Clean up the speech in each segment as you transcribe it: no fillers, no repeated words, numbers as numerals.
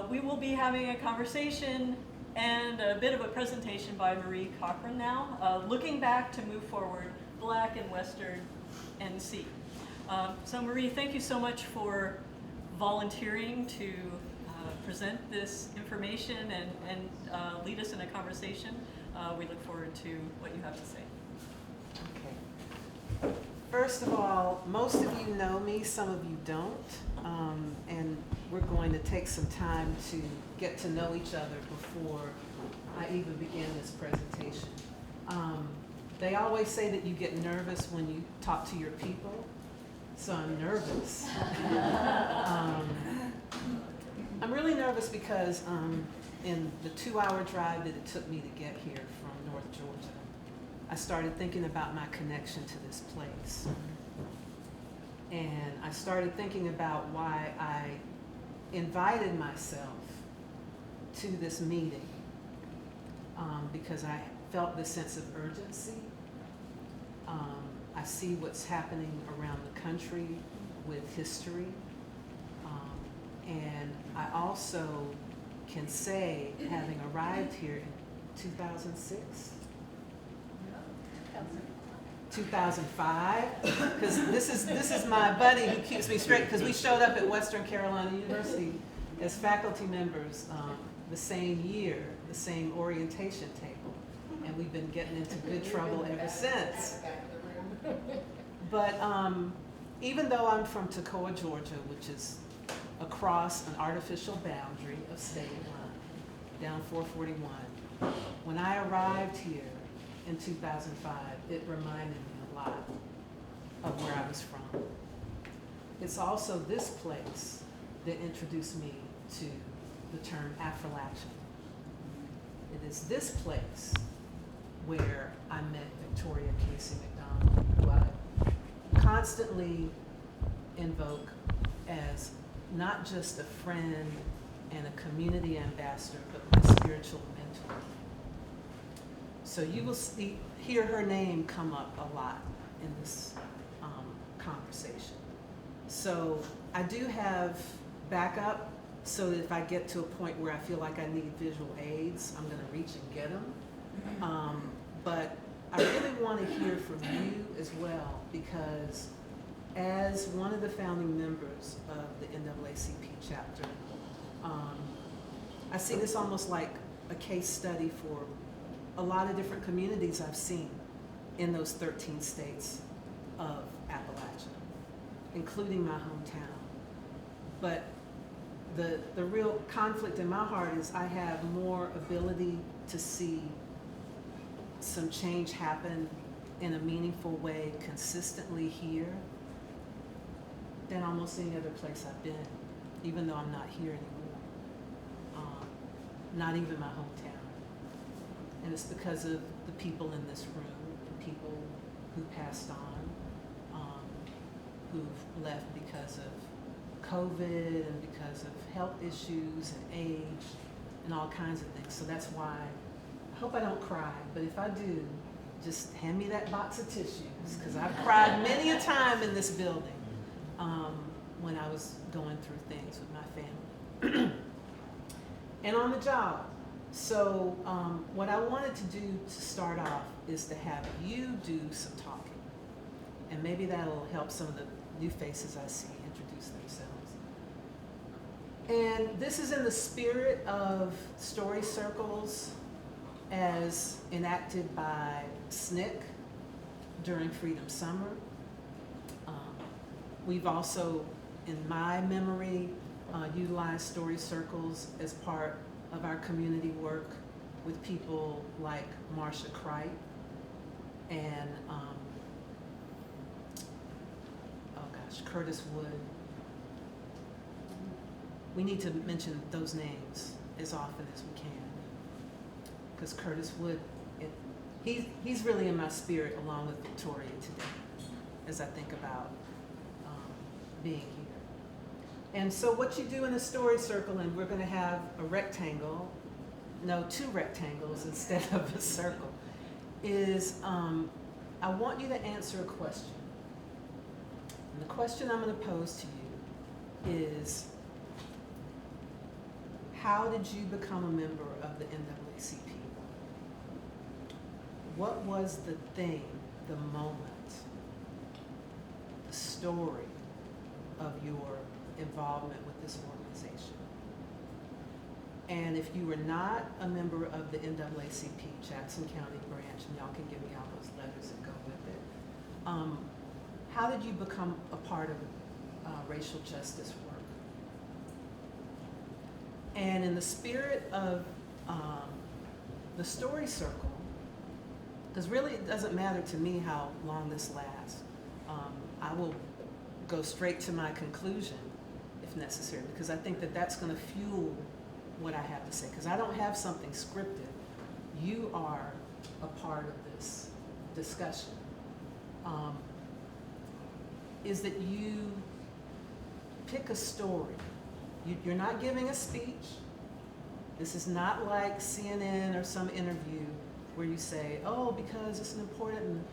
We will be having a conversation and a bit of a presentation by Marie Cochran now, looking back to move forward, Black and Western NC. So Marie, thank you so much for volunteering to present this information and lead us in a conversation. We look forward to what you have to say. Okay. First of all, most of you know me, some of you don't, and we're going to take some time to get to know each other before I even begin this presentation. They always say that you get nervous when you talk to your people, so I'm nervous. I'm really nervous because in the 2-hour drive that it took me to get here from North Georgia, I started thinking about my connection to this place. And I started thinking about why I invited myself to this meeting, because I felt this sense of urgency. I see what's happening around the country with history. And I also can say, having arrived here in 2006, 2005, because this is my buddy who keeps me straight, because we showed up at Western Carolina University as faculty members the same year, the same orientation table, and we've been getting into good trouble ever since. But even though I'm from Toccoa, Georgia, which is across an artificial boundary of state line, down 441, when I arrived here in 2005, it reminded me a lot of where I was from. It's also this place that introduced me to the term Affrilachian. It is this place where I met Victoria Casey McDonald, who I constantly invoke as not just a friend and a community ambassador, but my spiritual mentor. So you will hear her name come up a lot in this conversation. So I do have backup, so that if I get to a point where I feel like I need visual aids, I'm going to reach and get them. But I really want to hear from you as well, because as one of the founding members of the NAACP chapter, I see this almost like a case study for a lot of different communities I've seen in those 13 states of Appalachia, including my hometown. But the real conflict in my heart is I have more ability to see some change happen in a meaningful way consistently here than almost any other place I've been, even though I'm not here anymore. Not even my hometown. And it's because of the people in this room, the people who passed on, who've left because of COVID and because of health issues and age and all kinds of things. So that's why I hope I don't cry, but if I do, just hand me that box of tissues, because I've cried many a time in this building when I was going through things with my family. And on the job. So what I wanted to do to start off is to have you do some talking. And maybe that'll help some of the new faces I see introduce themselves. And this is in the spirit of story circles as enacted by SNCC during Freedom Summer. We've also, in my memory, utilized story circles as part of our community work with people like Marcia Cripe and Curtis Wood. We need to mention those names as often as we can, because Curtis Wood, he's really in my spirit along with Victoria today as I think about being here. And so what you do in a story circle, and we're going to have a rectangle, no, 2 rectangles instead of a circle, is I want you to answer a question. And the question I'm going to pose to you is, how did you become a member of the NAACP? What was the thing, the moment, the story of your involvement with this organization? And if you were not a member of the NAACP Jackson County branch, and y'all can give me all those letters that go with it, how did you become a part of racial justice work? And in the spirit of the story circle, because really it doesn't matter to me how long this lasts, I will go straight to my conclusion if necessary, because I think that that's going to fuel what I have to say, because I don't have something scripted. You are a part of this discussion. Is that you pick a story. You're not giving a speech. This is not like CNN or some interview where you say, oh, because it's an important,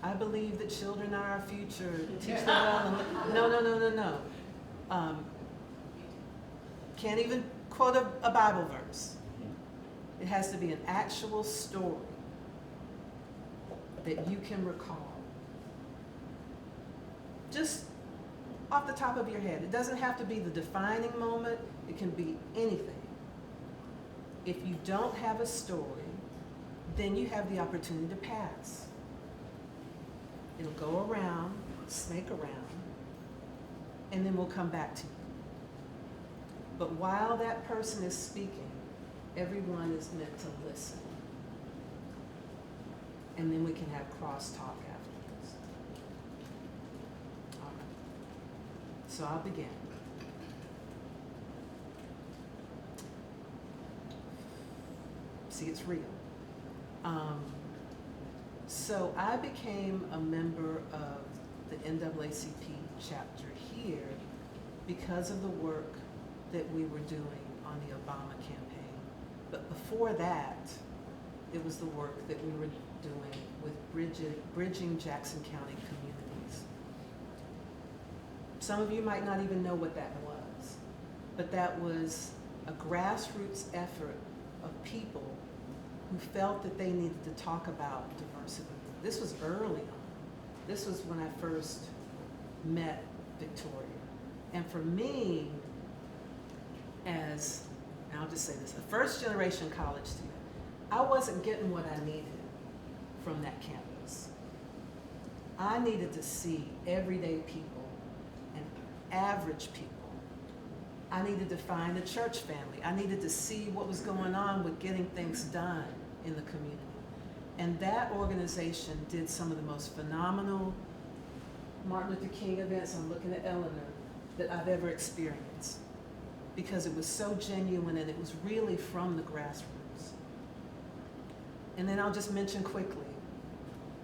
I believe that children are our future, teach them well. No. Can't even quote a Bible verse. It has to be an actual story that you can recall. Just off the top of your head. It doesn't have to be the defining moment. It can be anything. If you don't have a story, then you have the opportunity to pass. It'll go around, snake around, and then we'll come back to you. But while that person is speaking, everyone is meant to listen. And then we can have crosstalk afterwards. All right. So I'll begin. See, it's real. So I became a member of the NAACP chapter here because of the work that we were doing on the Obama campaign. But before that, it was the work that we were doing with bridging Jackson County communities. Some of you might not even know what that was, but that was a grassroots effort of people who felt that they needed to talk about diversity. This was early on. This was when I first met Victoria. And for me, and I'll just say this, a first generation college student, I wasn't getting what I needed from that campus. I needed to see everyday people and average people. I needed to find a church family. I needed to see what was going on with getting things done in the community. And that organization did some of the most phenomenal Martin Luther King events, I'm looking at Eleanor, that I've ever experienced. Because it was so genuine and it was really from the grassroots. And then I'll just mention quickly,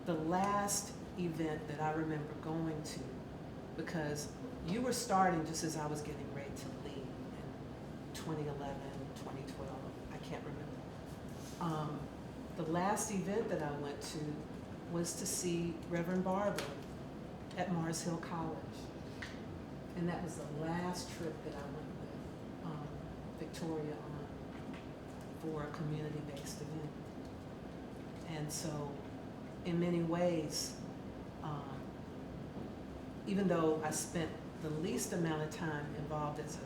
the last event that I remember going to, because you were starting just as I was getting ready to leave in 2011, 2012, I can't remember. The last event that I went to was to see Reverend Barber at Mars Hill College. And that was the last trip that I went with Victoria on for a community-based event. And so, in many ways, even though I spent the least amount of time involved as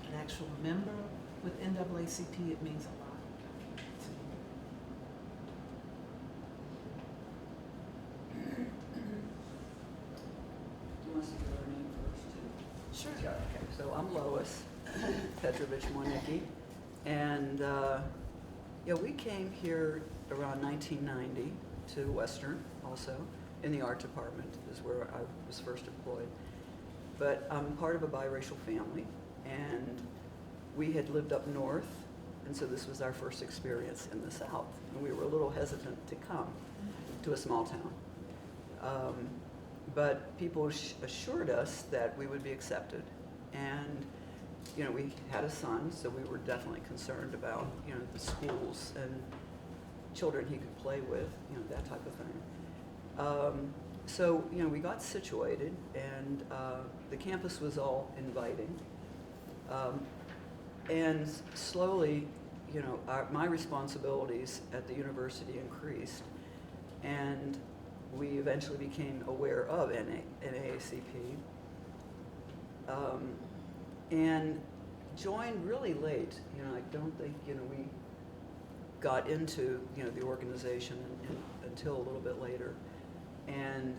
an actual member with NAACP, it means a lot to me. Do you want us to give our name first, too? Sure. Yeah, okay. So I'm Lois Petrovich Moniecki, and we came here around 1990 to Western, also in the art department is where I was first employed. But I'm part of a biracial family, and we had lived up north, and so this was our first experience in the South, and we were a little hesitant to come to a small town. But people assured us that we would be accepted, and we had a son, so we were definitely concerned about the schools and children he could play with, that type of thing. So we got situated, and the campus was all inviting. And slowly, you know, my responsibilities at the university increased, and we eventually became aware of NAACP, and joined really late. You know, I don't think, you know, we got into, you know, the organization until a little bit later, and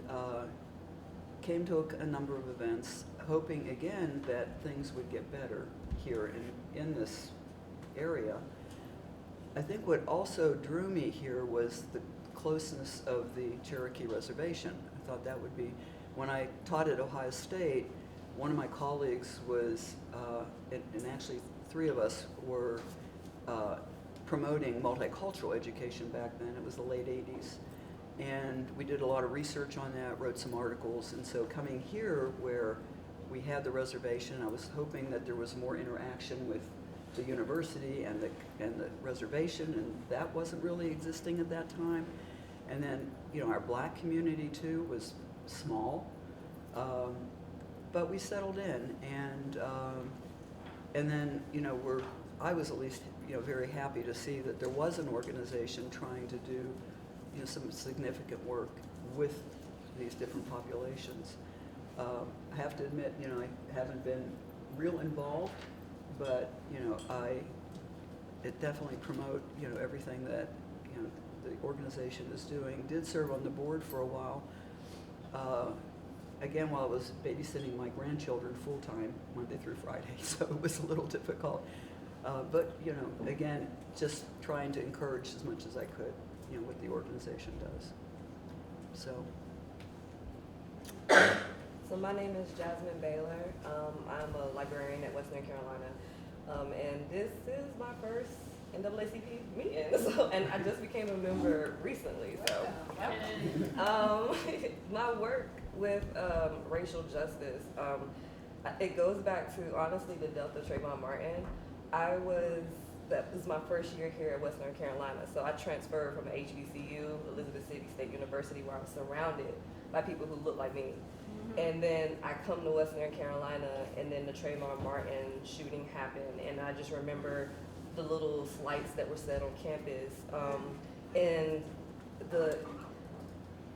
came to a number of events, hoping again that things would get better here in this area. I think what also drew me here was the closeness of the Cherokee Reservation. I thought that would be, when I taught at Ohio State, one of my colleagues was, and actually three of us were promoting multicultural education back then. It was the late 80s. And we did a lot of research on that, wrote some articles, and so coming here where we had the reservation, I was hoping that there was more interaction with the university and the reservation, and that wasn't really existing at that time. And then, you know, our black community too was small, but we settled in, and then, you know, I was at least, you know, very happy to see that there was an organization trying to do, you know, some significant work with these different populations. I have to admit, you know, I haven't been real involved, but, you know, it definitely promote, you know, everything that, you know, the organization is doing. Did serve on the board for a while. Again, while I was babysitting my grandchildren full-time, Monday through Friday, so it was a little difficult. But, you know, again, just trying to encourage as much as I could, you know, what the organization does. So. So my name is Jasmine Baylor. I'm a librarian at Western Carolina. And this is my first NAACP meeting. So, and I just became a member recently. So my work with racial justice, it goes back to, honestly, the death of Trayvon Martin. That was my first year here at Western Carolina. So I transferred from HBCU, Elizabeth City State University, where I was surrounded by people who looked like me. And then I come to Western Carolina, and then the Trayvon Martin shooting happened, and I just remember the little slights that were said on campus, and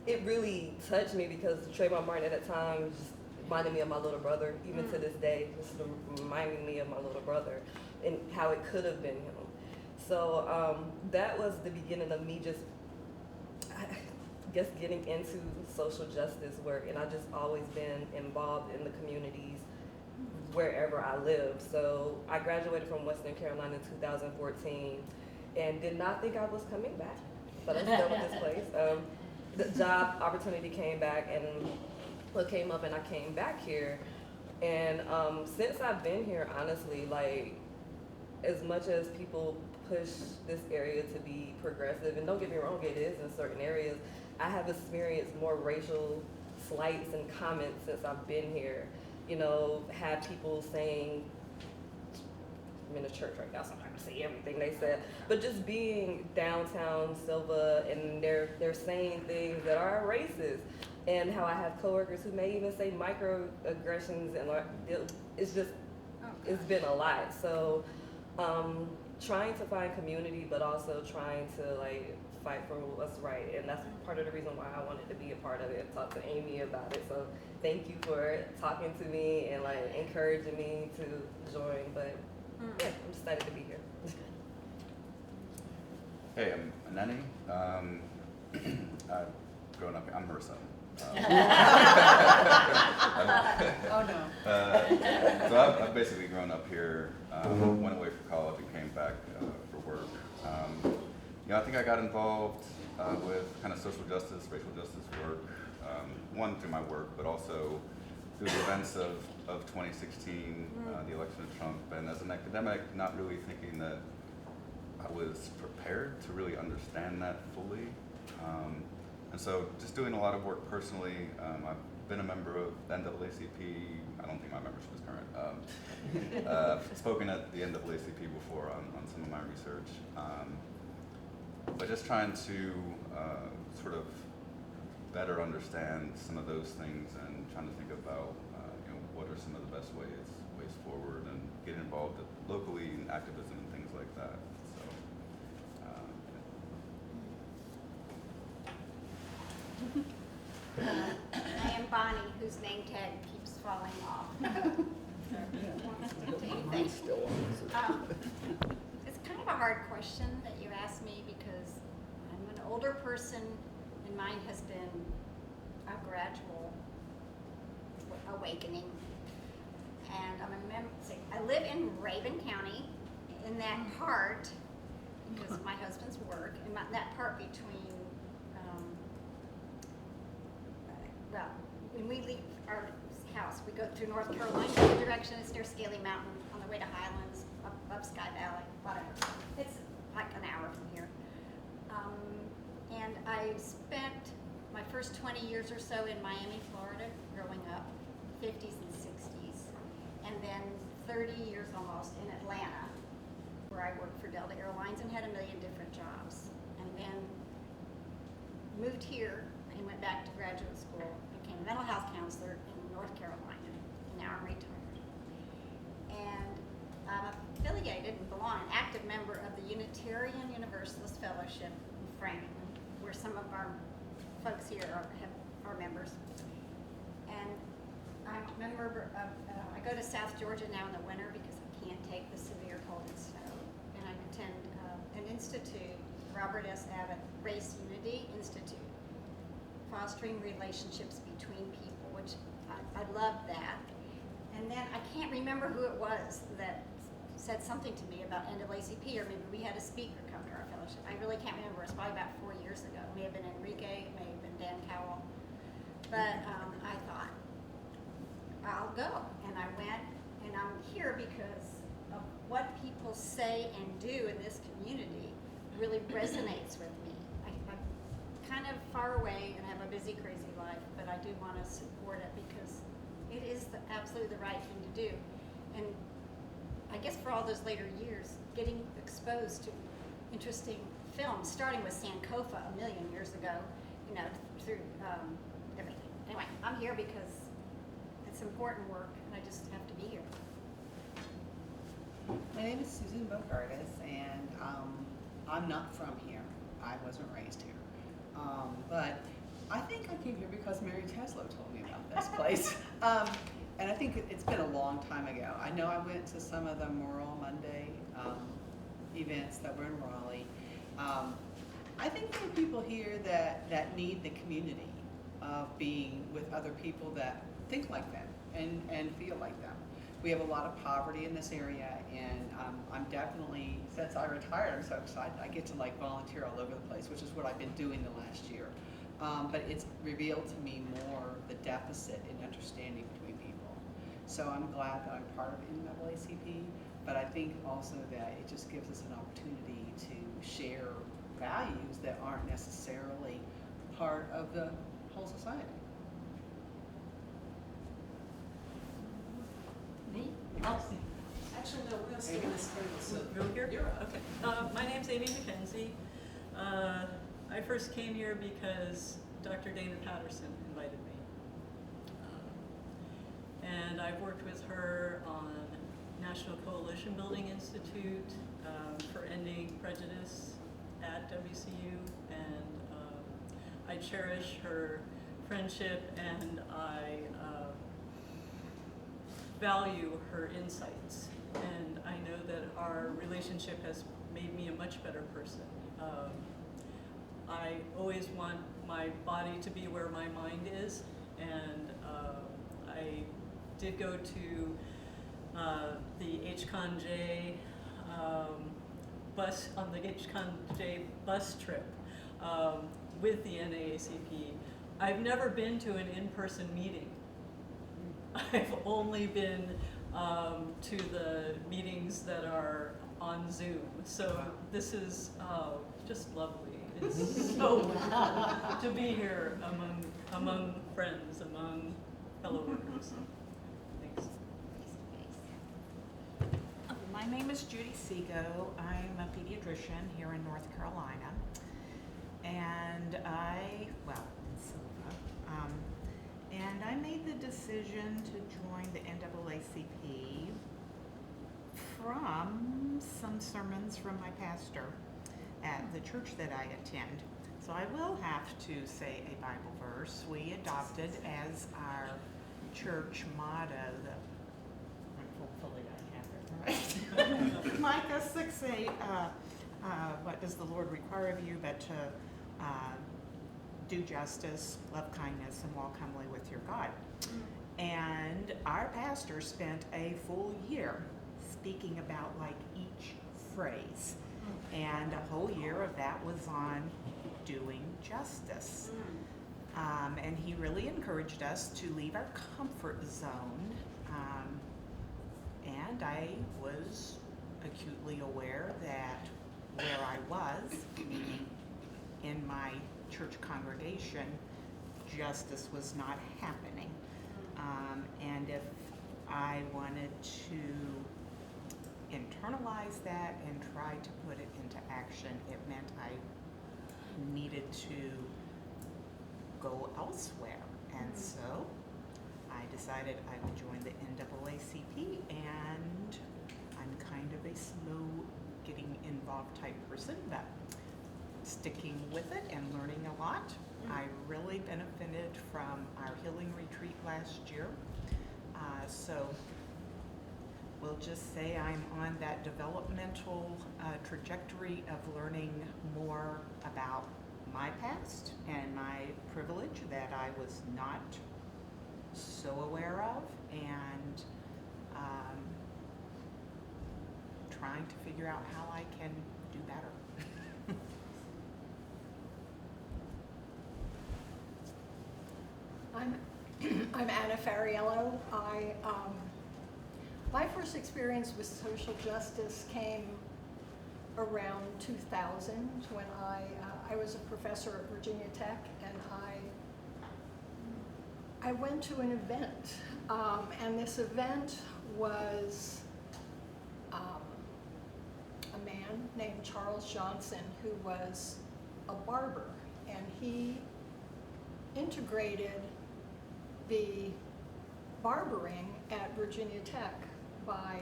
it really touched me because Trayvon Martin at that time just reminded me of my little brother, even to this day, just reminding me of my little brother and how it could have been him. So that was the beginning of me just, I guess, getting into social justice work, and I've just always been involved in the communities wherever I live. So I graduated from Western Carolina in 2014 and did not think I was coming back, but I'm still in this place. The job opportunity came back, and what came up, and I came back here. And since I've been here, honestly, like, as much as people push this area to be progressive, and don't get me wrong, it is in certain areas, I have experienced more racial slights and comments since I've been here. You know, had people saying, I'm in a church right now, so I'm not gonna say everything they said, but just being downtown Silva, and they're saying things that are racist, and how I have coworkers who may even say microaggressions, and it's just, it's been a lot. So trying to find community, but also trying to, like, fight for what's right, and that's part of the reason why I wanted to be a part of it, talk to Amy about it. So thank you for talking to me and, like, encouraging me to join. But yeah, I'm just excited to be here. Hey, I'm Anani. I've grown up, I'm her son. Oh no. So I've basically grown up here, went away for college and came back for work. You know, I think I got involved with kind of social justice, racial justice work, one through my work, but also through the events of 2016, the election of Trump, and as an academic, not really thinking that I was prepared to really understand that fully. And so just doing a lot of work personally. I've been a member of NAACP. I don't think my membership is current. I've spoken at the NAACP before on some of my research. But just trying to sort of better understand some of those things, and trying to think about you know, what are some of the best ways forward. And get involved locally in activism and things like that. So, I am Bonnie, whose name tag keeps falling off. Mine's still on. It's kind of a hard question that you asked me because I'm an older person and mine has been a gradual awakening. And I live in Raven County, in that part, because of my husband's work, and that part between, well, when we leave our house, we go through North Carolina, the other direction, it's near Scaly Mountain, on the way to Highlands, up Sky Valley, whatever. It's like an hour from here. And I spent my first 20 years or so in Miami, Florida, growing up, 50s and 60s. And then 30 years almost in Atlanta, where I worked for Delta Airlines and had a million different jobs. And then moved here and went back to graduate school, became a mental health counselor in North Carolina, and now I'm retired. And I'm affiliated and belong, an active member of the Unitarian Universalist Fellowship in Franklin, where some of our folks here are members. And I'm a member of, I go to South Georgia now in the winter because I can't take the severe cold and snow. And I attend an institute, Robert S. Abbott Race Unity Institute, fostering relationships between people, which I love that. And then I can't remember who it was that said something to me about NAACP, or maybe we had a speaker come to our fellowship. I really can't remember. It was probably about 4 years ago. It may have been Enrique, it may have been Dan Cowell. But I thought, I'll go. And I went, and I'm here because of what people say and do in this community really resonates with me. I'm kind of far away and have a busy, crazy life, but I do want to support it because it is absolutely the right thing to do. And I guess for all those later years, getting exposed to interesting films, starting with Sankofa a million years ago, you know, through everything. Anyway, I'm here because it's important work, and I just have to be here. My name is Susan Bogardus, and I'm not from here. I wasn't raised here. But I think I came here because Mary Teslo told me about this place. And I think it's been a long time ago. I know I went to some of the Memorial Monday events that were in Raleigh. I think there are people here that need the community of being with other people that think like them and feel like them. We have a lot of poverty in this area, and I'm definitely, since I retired, I'm so excited. I get to like volunteer all over the place, which is what I've been doing the last year. But it's revealed to me more the deficit in understanding between people. So I'm glad that I'm part of NAACP, but I think also that it just gives us an opportunity to share values that aren't necessarily part of the whole society. Me? Actually, no, we're gonna stay in this table, so. Go here? You're up. Okay. My name's Amy McKenzie. I first came here because Dr. Dana Patterson invited me. And I've worked with her on National Coalition Building Institute for Ending Prejudice at WCU, and I cherish her friendship, and I value her insights. And I know that our relationship has made me a much better person. I always want my body to be where my mind is, and I did go to the HConJ bus, on the HConJ bus trip with the NAACP. I've never been to an in-person meeting. I've only been to the meetings that are on Zoom. So this is just lovely. It's so wonderful to be here among friends, among fellow workers. Thanks. My name is Judy Sego. I'm a pediatrician here in North Carolina. And in Silva. And I made the decision to join the NAACP from some sermons from my pastor at the church that I attend. So I will have to say a Bible verse. We adopted as our church motto, hopefully I have it right. Micah 6:8, what does the Lord require of you but to do justice, love kindness, and walk humbly with your God. And our pastor spent a full year speaking about like each phrase. And a whole year of that was on doing justice. And he really encouraged us to leave our comfort zone. And I was acutely aware that where I was, in my church congregation, justice was not happening. And if I wanted to internalize that and try to put it into action, it meant I needed to go elsewhere. And so I decided I would join the NAACP, and I'm kind of a slow getting involved type person, but sticking with it and learning a lot. I really benefited from our healing retreat last year. So we'll just say I'm on that developmental trajectory of learning more about my past and my privilege that I was not so aware of, and trying to figure out how I can do better. I'm Anna Fariello. My first experience with social justice came around 2000 when I was a professor at Virginia Tech, and I went to an event, and this event was a man named Charles Johnson, who was a barber, and he integrated the barbering at Virginia Tech by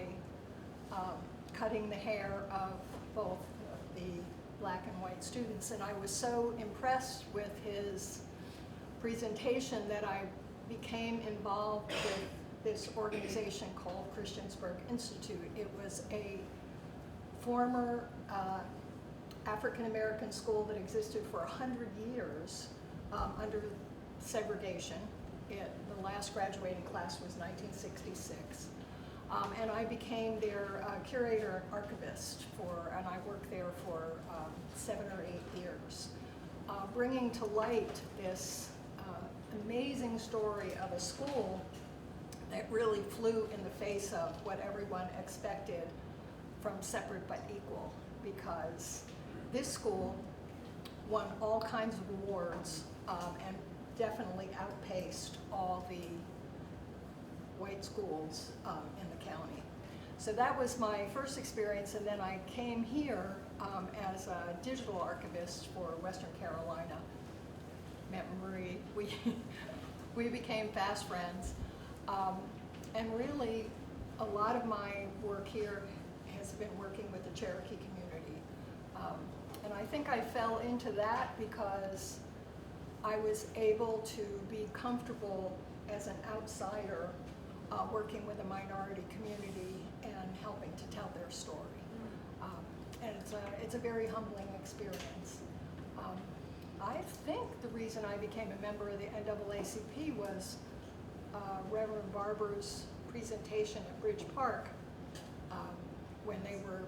cutting the hair of both the black and white students. And I was so impressed with his presentation that I became involved with this organization called Christiansburg Institute. It was a former African American school that existed for 100 years under segregation. The last graduating class was 1966. And I became their curator and archivist and I worked there for 7 or 8 years, bringing to light this amazing story of a school that really flew in the face of what everyone expected from Separate but Equal, because this school won all kinds of awards and definitely outpaced all the white schools in the county. So that was my first experience, and then I came here as a digital archivist for Western Carolina. Met Marie, we became fast friends, and really a lot of my work here has been working with the Cherokee community. And I think I fell into that because I was able to be comfortable as an outsider working with a minority community and helping to tell their story. And it's a very humbling experience. I think the reason I became a member of the NAACP was Reverend Barber's presentation at Bridge Park when they were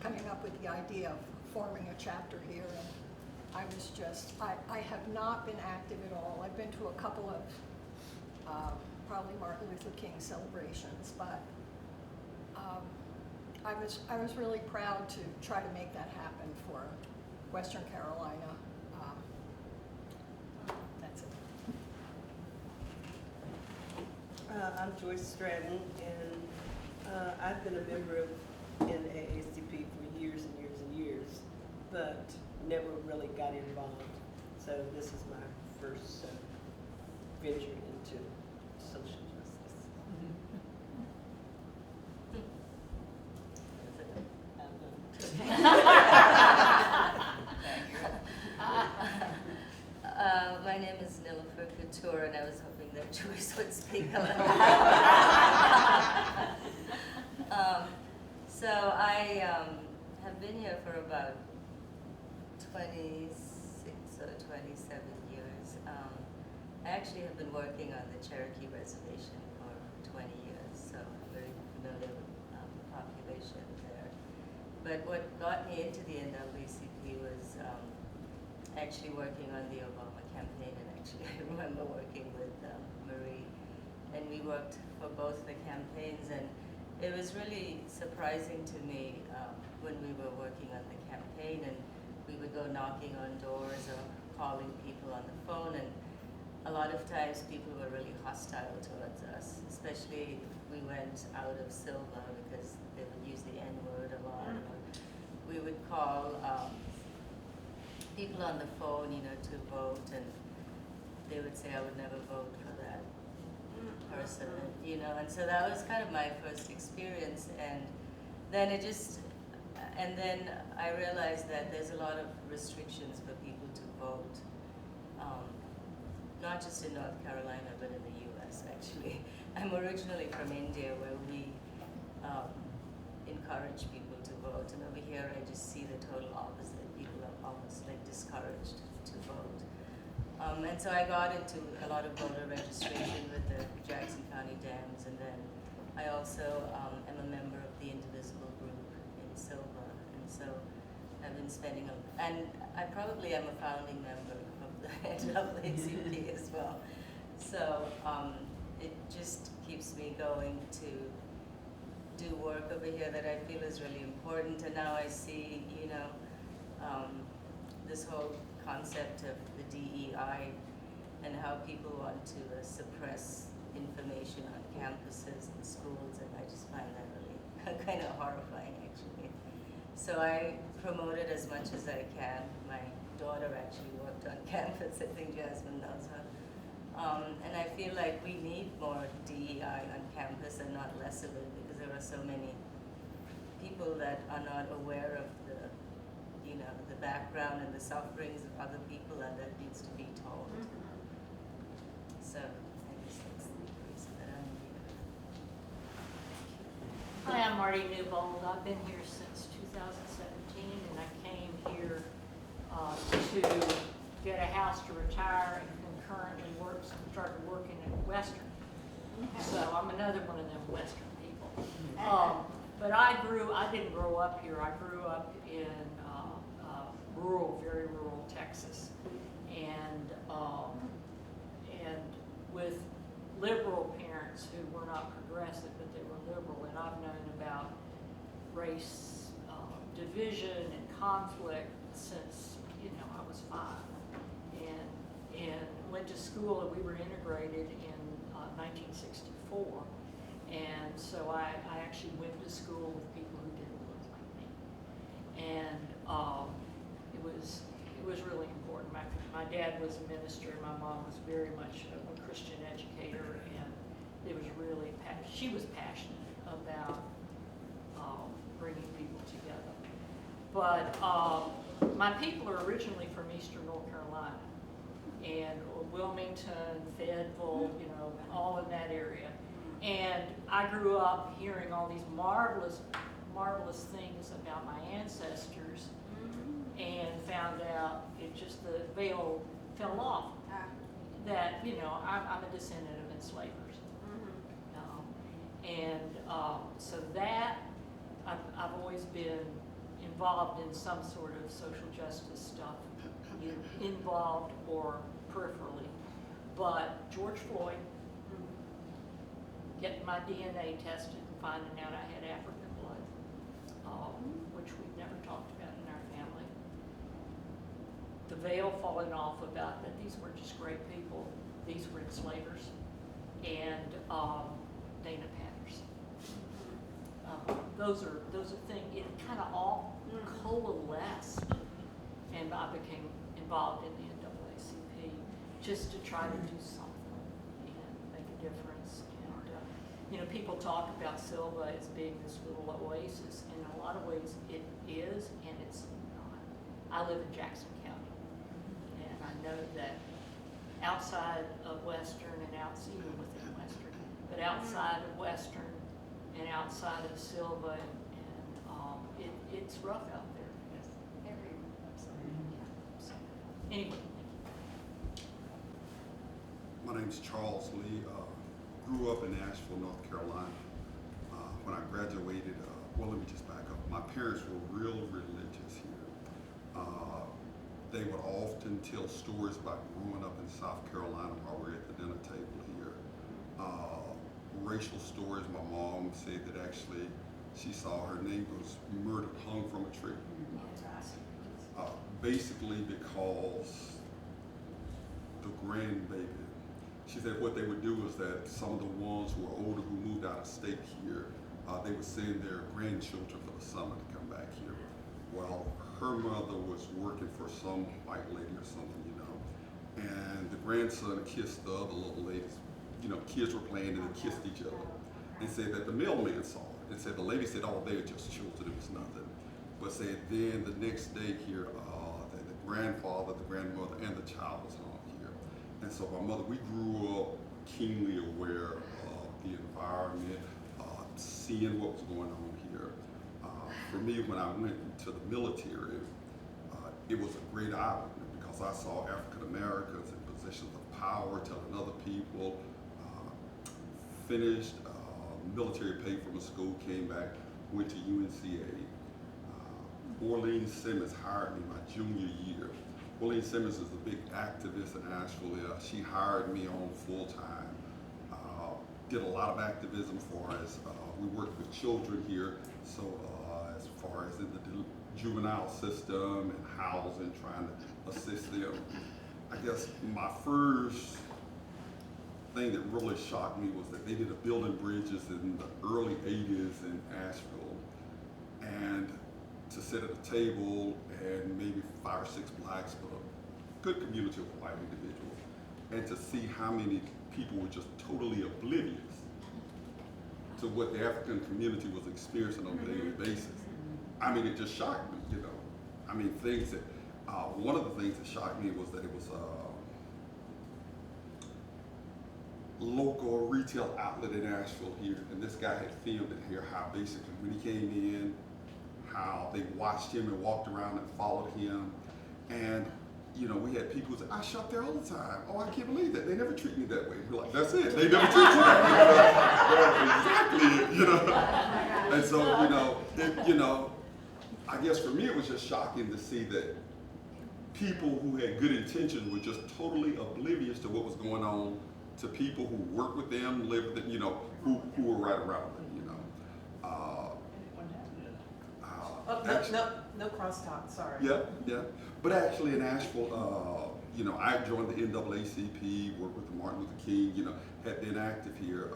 coming up with the idea of forming a chapter here. And I was just, I have not been active at all. I've been to a couple of probably Martin Luther King celebrations, but I was really proud to try to make that happen for Western Carolina. That's it. I'm Joyce Stratton, and I've been a member of NAACP for years and years and years, but never really got involved. So this is my first venture into social justice. and I was hoping that Joyce would speak a little. So I have been here for about 26 or 27 years. I actually have been working on the Cherokee Reservation for 20 years, so I'm very familiar with the population there. But what got me into the NAACP was actually working on the Obama campaign, and actually I remember working with Marie, and we worked for both the campaigns, and it was really surprising to me when we were working on the campaign, and we would go knocking on doors or calling people on the phone, and a lot of times people were really hostile towards us, especially if we went out of Silva because they would use the N-word a lot. Or we would call people on the phone, to vote, and they would say, I would never vote for that person, and so that was kind of my first experience, and then I realized that there's a lot of restrictions for people to vote, not just in North Carolina, but in the US actually. I'm originally from India, where we encourage people to vote, and over here I just see the total opposite. People are almost like discouraged to vote. And so I got into a lot of voter registration with the Jackson County Dams, and then I also am a member of the Indivisible group in Silva, and so I've been spending and I probably am a founding member of the NAACP as well. So it just keeps me going to do work over here that I feel is really important, and now I see, this whole concept of the DEI and how people want to suppress information on campuses and schools, and I just find that really kind of horrifying, actually. So I promote it as much as I can. My daughter actually worked on campus. I think Jasmine knows her. And I feel like we need more DEI on campus and not less of it, because there are so many people that are not aware of the background and the sufferings of other people, and that needs to be told. So I guess that's the reason that I'm here. Hi, I'm Marty Newbold. I've been here since 2017, and I came here to get a house to retire and concurrently started working at Western. So I'm another one of them Western people. But I didn't grow up here. I grew up in very rural Texas, and with liberal parents who were not progressive, but they were liberal, and I've known about race division and conflict since I was 5, and went to school, and we were integrated in 1964, and so I actually went to school with people who didn't look like me, and it was really important. My dad was a minister, and my mom was very much a Christian educator, and it was really she was passionate about bringing people together. But my people are originally from eastern North Carolina, and Wilmington, Fayetteville, all in that area. And I grew up hearing all these marvelous things about my ancestors, and found out the veil fell off. That I'm a descendant of enslavers, so that I've always been involved in some sort of social justice stuff, involved or peripherally. But George Floyd, getting my DNA tested and finding out I had African blood, which we've never talked about in our family. The veil falling off about that these weren't just great people, these were enslavers, and Dana Patterson. Those are things. It kind of all coalesced, and I became involved in the NAACP just to try to do something and make a difference. And people talk about Silva as being this little oasis, and in a lot of ways it is, and it's not. I live in Jackson County, and I know that outside of Western and even within Western, but outside of Western and outside of Silva, and it's rough out there. Yes. Very So, anyway, My name's Charles Lee. Grew up in Asheville, North Carolina. When I graduated, well, let me just back up. My parents were real religious here. They would often tell stories about growing up in South Carolina while we were at the dinner table here. Racial stories. My mom said that actually she saw her neighbors murdered, hung from a tree. Basically because the grandbaby, she said what they would do is that some of the ones who were older who moved out of state here, they would send their grandchildren for the summer to come back here. Well, her mother was working for some white lady or something, you know, and the grandson kissed the other little ladies. You know, kids were playing and they kissed each other, and said that the mailman saw it, and said the lady said, oh, they were just children, it was nothing. But said then the next day here, the grandfather, the grandmother, and the child was home here. And so my mother, we grew up keenly aware of the environment, seeing what was going on here. For me, when I went to the military, it was a great eye-opener because I saw African Americans in positions of power telling other people, finished military, paid for my school, came back, went to UNCA. Orlean Simmons hired me my junior year. Orlean Simmons is a big activist in Asheville. She hired me on full-time. Did a lot of activism for us. We worked with children here, so as far as in the juvenile system and housing, trying to assist them. I guess my first thing that really shocked me was that they did a building bridges in the early 80s in Asheville. And to sit at a table and maybe 5 or 6 blacks, but a good community of white individuals, and to see how many people were just totally oblivious to what the African community was experiencing on a daily basis. I mean, it just shocked me, you know. I mean, things that, one of the things that shocked me was that it was a local retail outlet in Asheville here, and this guy had filmed it here, how basically when he came in, how they watched him and walked around and followed him. And, you know, we had people who said, I shop there all the time. Oh, I can't believe that. They never treat me that way. We're like, that's it. They never treat you that way. That's exactly it, you know. And so, you know, I guess for me it was just shocking to see that people who had good intentions were just totally oblivious to what was going on to people who work with them, live with them, you know, who were right around them, you know. No crosstalk, sorry. Yeah. But actually in Asheville, you know, I joined the NAACP, worked with Martin Luther King, you know, had been active here.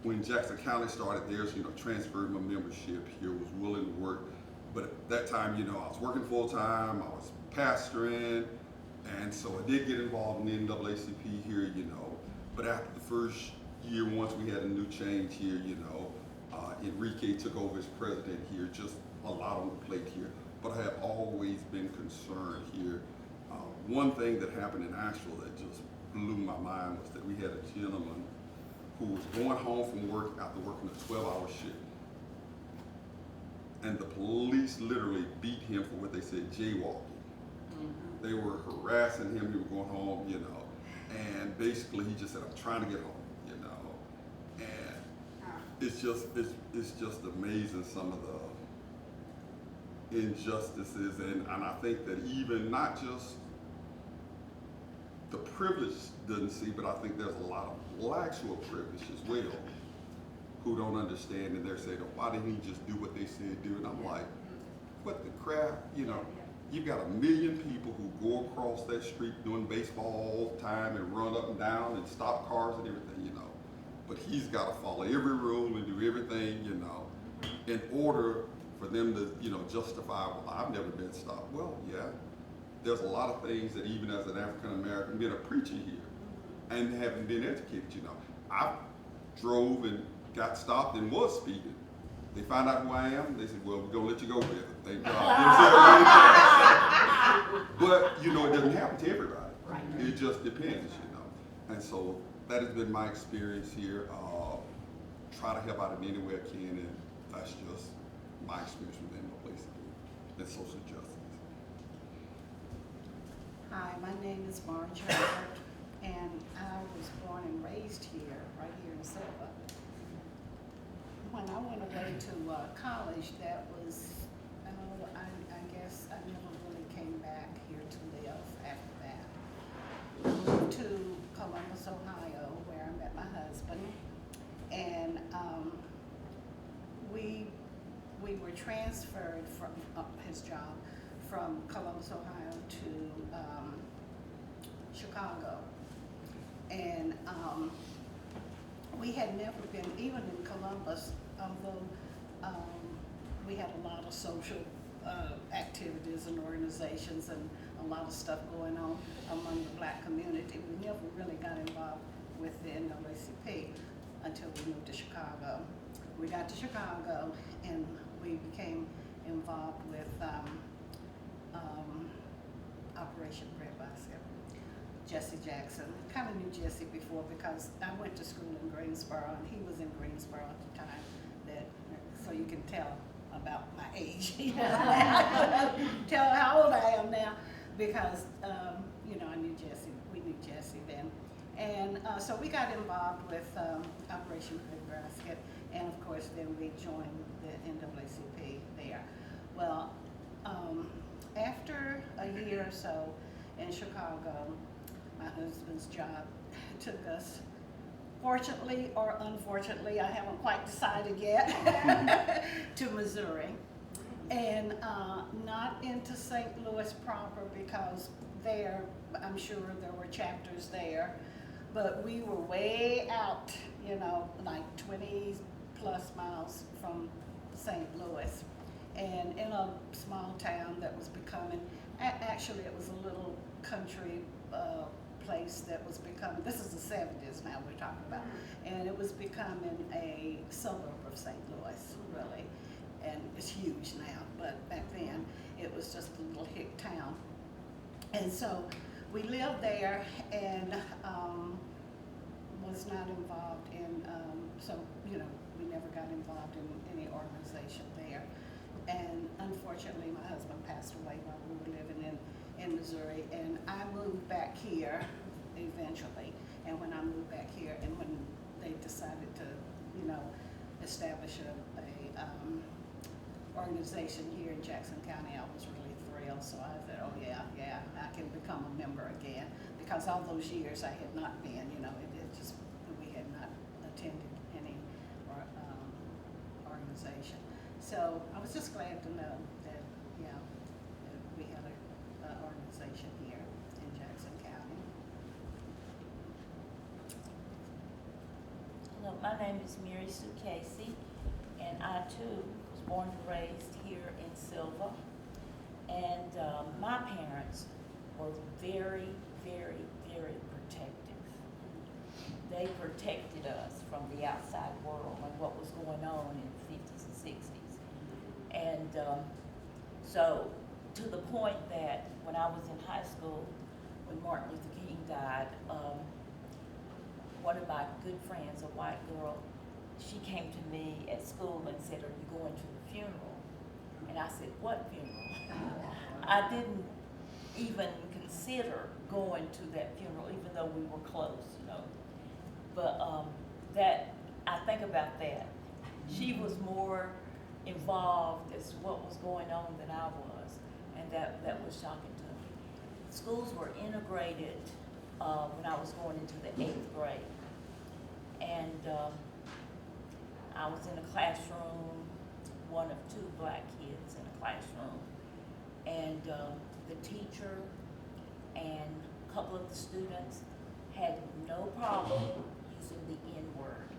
When Jackson County started theirs, you know, transferred my membership here, was willing to work. But at that time, you know, I was working full time, I was pastoring, and so I did get involved in the NAACP here, you know. But after the first year, once we had a new change here, you know, Enrique took over as president here, just a lot on the plate here. But I have always been concerned here. One thing that happened in Asheville that just blew my mind was that we had a gentleman who was going home from work after working a 12-hour shift. And the police literally beat him for what they said jaywalking. They were harassing him, he was going home, you know. And basically he just said, I'm trying to get home, you know. And it's just amazing some of the injustices, and I think that even not just the privilege doesn't see, but I think there's a lot of blacks who are privileged as well, who don't understand, and they're saying, oh, why didn't he just do what they said do? And I'm like, what the crap, you know? You've got 1 million people who go across that street doing baseball all the time and run up and down and stop cars and everything, you know. But he's got to follow every rule and do everything, you know, in order for them to, you know, justify, well, I've never been stopped. Well, yeah, there's a lot of things that even as an African American, being a preacher here and haven't been educated, you know. I drove and got stopped and was speeding. They find out who I am, they said, well, we're gonna let you go with it, thank God. But, you know, it doesn't happen to everybody. Right. It just depends, you know. And so that has been my experience here. Try to help out in any way I can, and that's just my experience within the place and social justice. Hi, my name is Marge Herbert, and I was born and raised here, right here in Silva. When I went away to college, that was, I guess I never really came back here to live after that. I moved to Columbus, Ohio, where I met my husband, and we were transferred from his job from Columbus, Ohio to Chicago. And we had never been, even in Columbus, although we had a lot of social activities and organizations and a lot of stuff going on among the black community. We never really got involved with the NAACP until we moved to Chicago. We got to Chicago and we became involved with Operation Breadbasket. Jesse Jackson, kind of knew Jesse before because I went to school in Greensboro and he was in Greensboro at the time. So you can tell about my age. Tell how old I am now because I knew Jesse. We knew Jesse then, and so we got involved with Operation Breadbasket, and of course then we joined the NAACP there. Well, after a year or so in Chicago, my husband's job took us, fortunately or unfortunately, I haven't quite decided yet, to Missouri. And not into St. Louis proper because there, I'm sure there were chapters there, but we were way out, like 20 plus miles from St. Louis. And in a small town that was becoming, actually it was a little country place that was becoming, this is the 70s now we're talking about, and it was becoming a suburb of St. Louis, really. And it's huge now, but back then it was just a little hick town. And so we lived there and was not involved in, we never got involved in any organization there. And unfortunately, my husband passed away while we were living in Missouri, and I moved back here eventually. And when I moved back here, and when they decided to, establish a organization here in Jackson County, I was really thrilled. So I said, oh yeah, I can become a member again, because all those years I had not been, we had not attended any organization. So I was just glad to know that, that we had an organization here in Jackson County. Hello, my name is Mary Sue Casey, and I too was born and raised here in Silva. And my parents were very, very, very protective. They protected us from the outside world and what was going on in the 50s and 60s. And so to the point that when I was in high school, when Martin Luther King died, one of my good friends, a white girl, she came to me at school and said, are you going to the funeral? And I said, what funeral? I didn't even consider going to that funeral, even though we were close, But I think about that. She was more involved as to what was going on than I was, and that was shocking to me. Schools were integrated when I was going into the 8th grade, and I was in a classroom, one of 2 black kids in a classroom, and the teacher and a couple of the students had no problem using the N-word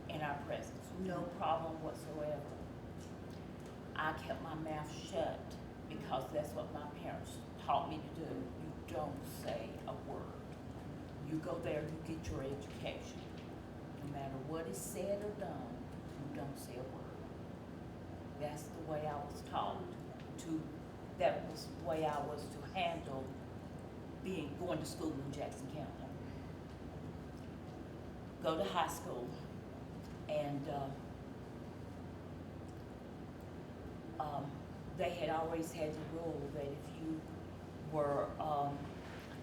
in our presence, no problem whatsoever. I kept my mouth shut because that's what my parents taught me to do. You don't say a word. You go there, you get your education. No matter what is said or done, you don't say a word. That's the way I was taught to, that was the way I was to handle going to school in Jackson County. Go to high school, and they had always had the rule that if you were, I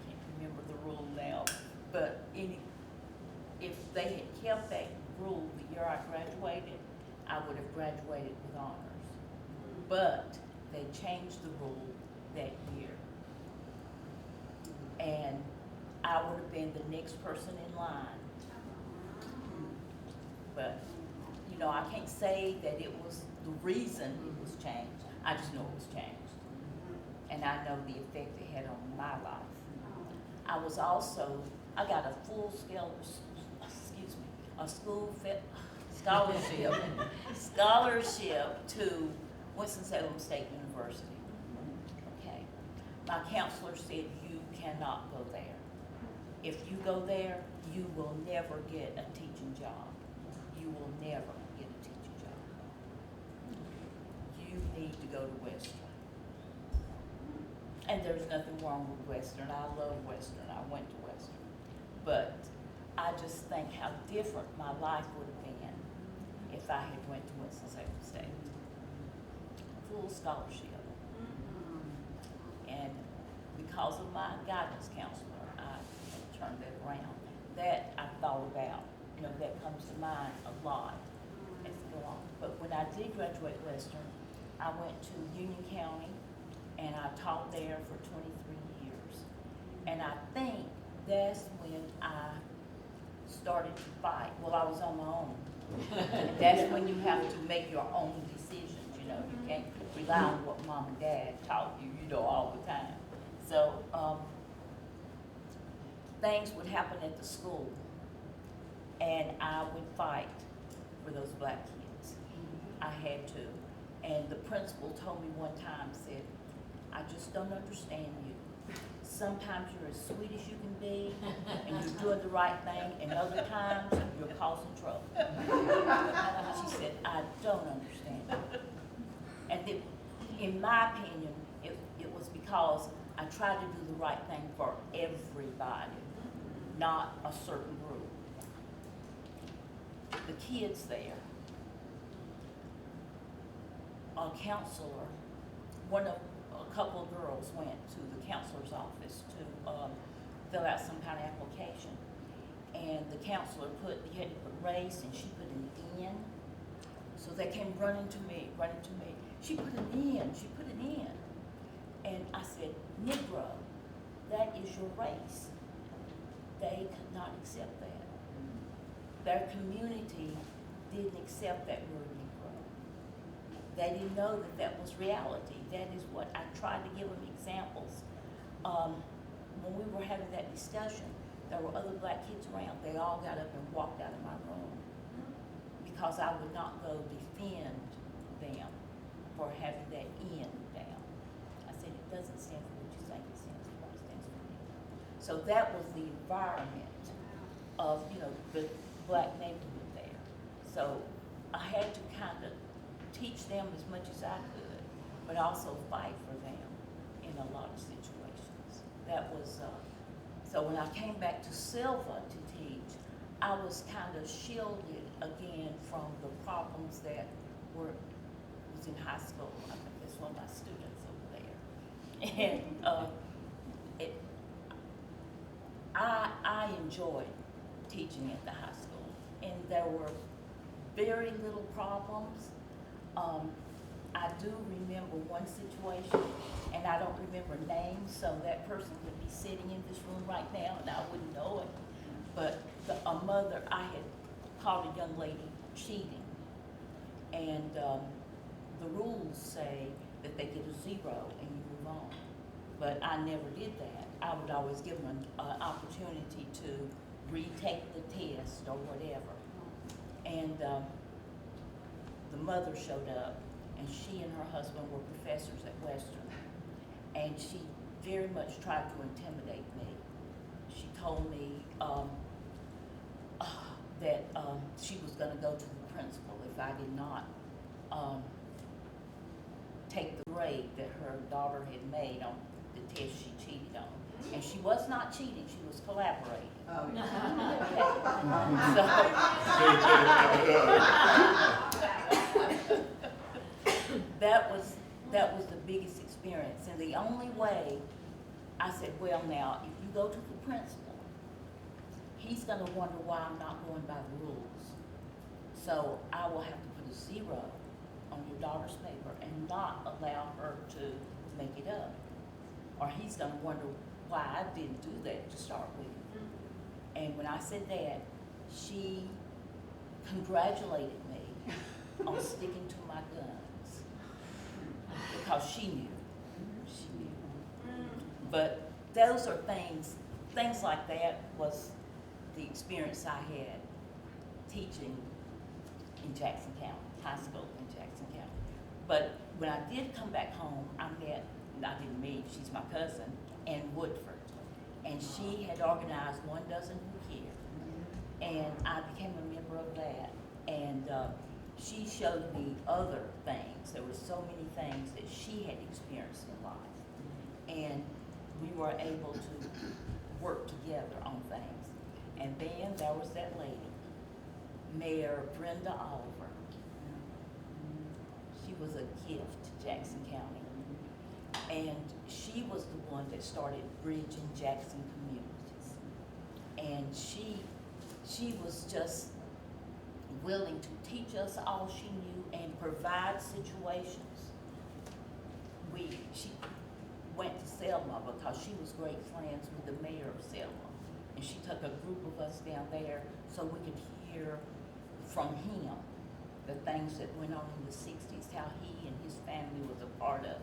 can't remember the rule now, but if they had kept that rule the year I graduated, I would have graduated with honors. But they changed the rule that year. And I would have been the next person in line. But, you know, I can't say that it was the reason it was changed. I just know it was changed. And I know the effect it had on my life. I was also, I got a full scale, a school scholarship to Winston-Salem State University. Okay. My counselor said, you cannot go there. If you go there, you will never get a teaching job. You will never get a teaching job. You need to go to Western. And there's nothing wrong with Western. I love Western. I went to Western. But I just think how different my life would have been if I had went to Winston-Salem State. Full scholarship. And because of my guidance counselor, I turned that around. That I thought about. You know, that comes to mind a lot as I go on. But when I did graduate Western, I went to Union County, and I taught there for 23 years. And I think that's when I started to fight. Well, I was on my own. And that's when you have to make your own decisions, you know. You can't rely on what mom and dad taught you, you know, all the time. So things would happen at the school, and I would fight for those black kids. I had to. And the principal told me one time, said, I just don't understand you. Sometimes you're as sweet as you can be, and you're doing the right thing, and other times you're causing trouble. She said, I don't understand you. And in my opinion, it was because I tried to do the right thing for everybody, not a certain group. The kids there, a counselor, a couple of girls went to the counselor's office to fill out some kind of application. And the counselor you had to put race, and she put an N. So they came running to me. She put an N, And I said, Negro, that is your race. They could not accept that. Their community didn't accept that word Negro. They didn't know that that was reality. That is what I tried to give them examples. When we were having that discussion, there were other black kids around. They all got up and walked out of my room because I would not go defend them for having that N down. I said, it doesn't stand for what you think it stands for. It stands for me. So that was the environment of, you know, the black neighborhood there. So I had to kind of teach them as much as I could, but also fight for them in a lot of situations. That was, so when I came back to Silva to teach, I was kind of shielded again from the problems that was in high school. I think that's one of my students over there. And I enjoyed teaching at the high school, and there were very little problems. I do remember one situation, and I don't remember names, so that person could be sitting in this room right now, and I wouldn't know it. But a mother, I had caught a young lady cheating, and the rules say that they get a 0 and you move on. But I never did that. I would always give them an opportunity to retake the test or whatever. And the mother showed up, and she and her husband were professors at Western, and she very much tried to intimidate me. She told me that she was going to go to the principal if I did not take the grade that her daughter had made on the test she cheated on. And she was not cheating, she was collaborating. Oh, yeah. That was the biggest experience, and the only way I said, well, now, if you go to the principal, he's gonna wonder why I'm not going by the rules. So I will have to put a 0 on your daughter's paper and not allow her to make it up. Or he's gonna wonder why I didn't do that to start with. And when I said that, she congratulated me on sticking to my guns. Because she knew. She knew. But those are things like that was the experience I had teaching in Jackson County, high school in Jackson County. But when I did come back home, I didn't meet, she's my cousin, Ann Woodford. And she had organized 12 Who Care. And I became a member of that. And she showed me other things. There were so many things that she had experienced in life. And we were able to work together on things. And then there was that lady, Mayor Brenda Oliver. She was a gift to Jackson County. And she was the one that started Bridging Jackson Communities. And she was just willing to teach us all she knew and provide situations. She went to Selma because she was great friends with the mayor of Selma. And she took a group of us down there so we could hear from him the things that went on in the 60s, how he and his family was a part of it.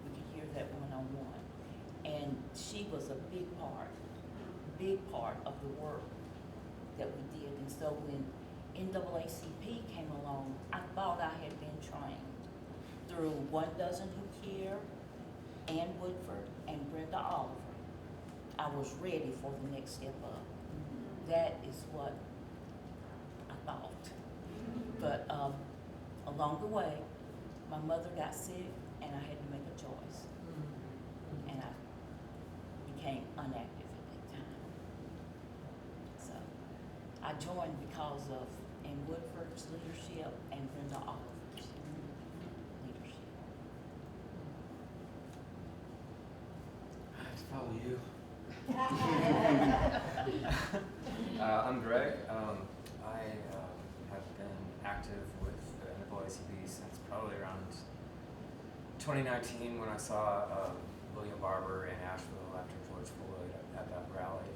We could hear that one-on-one. And she was a big part of the work that we did. And so when NAACP came along, I thought I had been trained through 12 Who Care, Ann Woodford, and Brenda Oliver. I was ready for the next step up. That is what I thought. But along the way, my mother got sick and I had to make a choice. And I became unactive at that time. So I joined because of Ann Woodford's leadership and Brenda Oliver's leadership. I have to follow you. I'm Greg. I have been active with the NAACP since probably around 2019 when I saw William Barber in Asheville after George Floyd at that rally.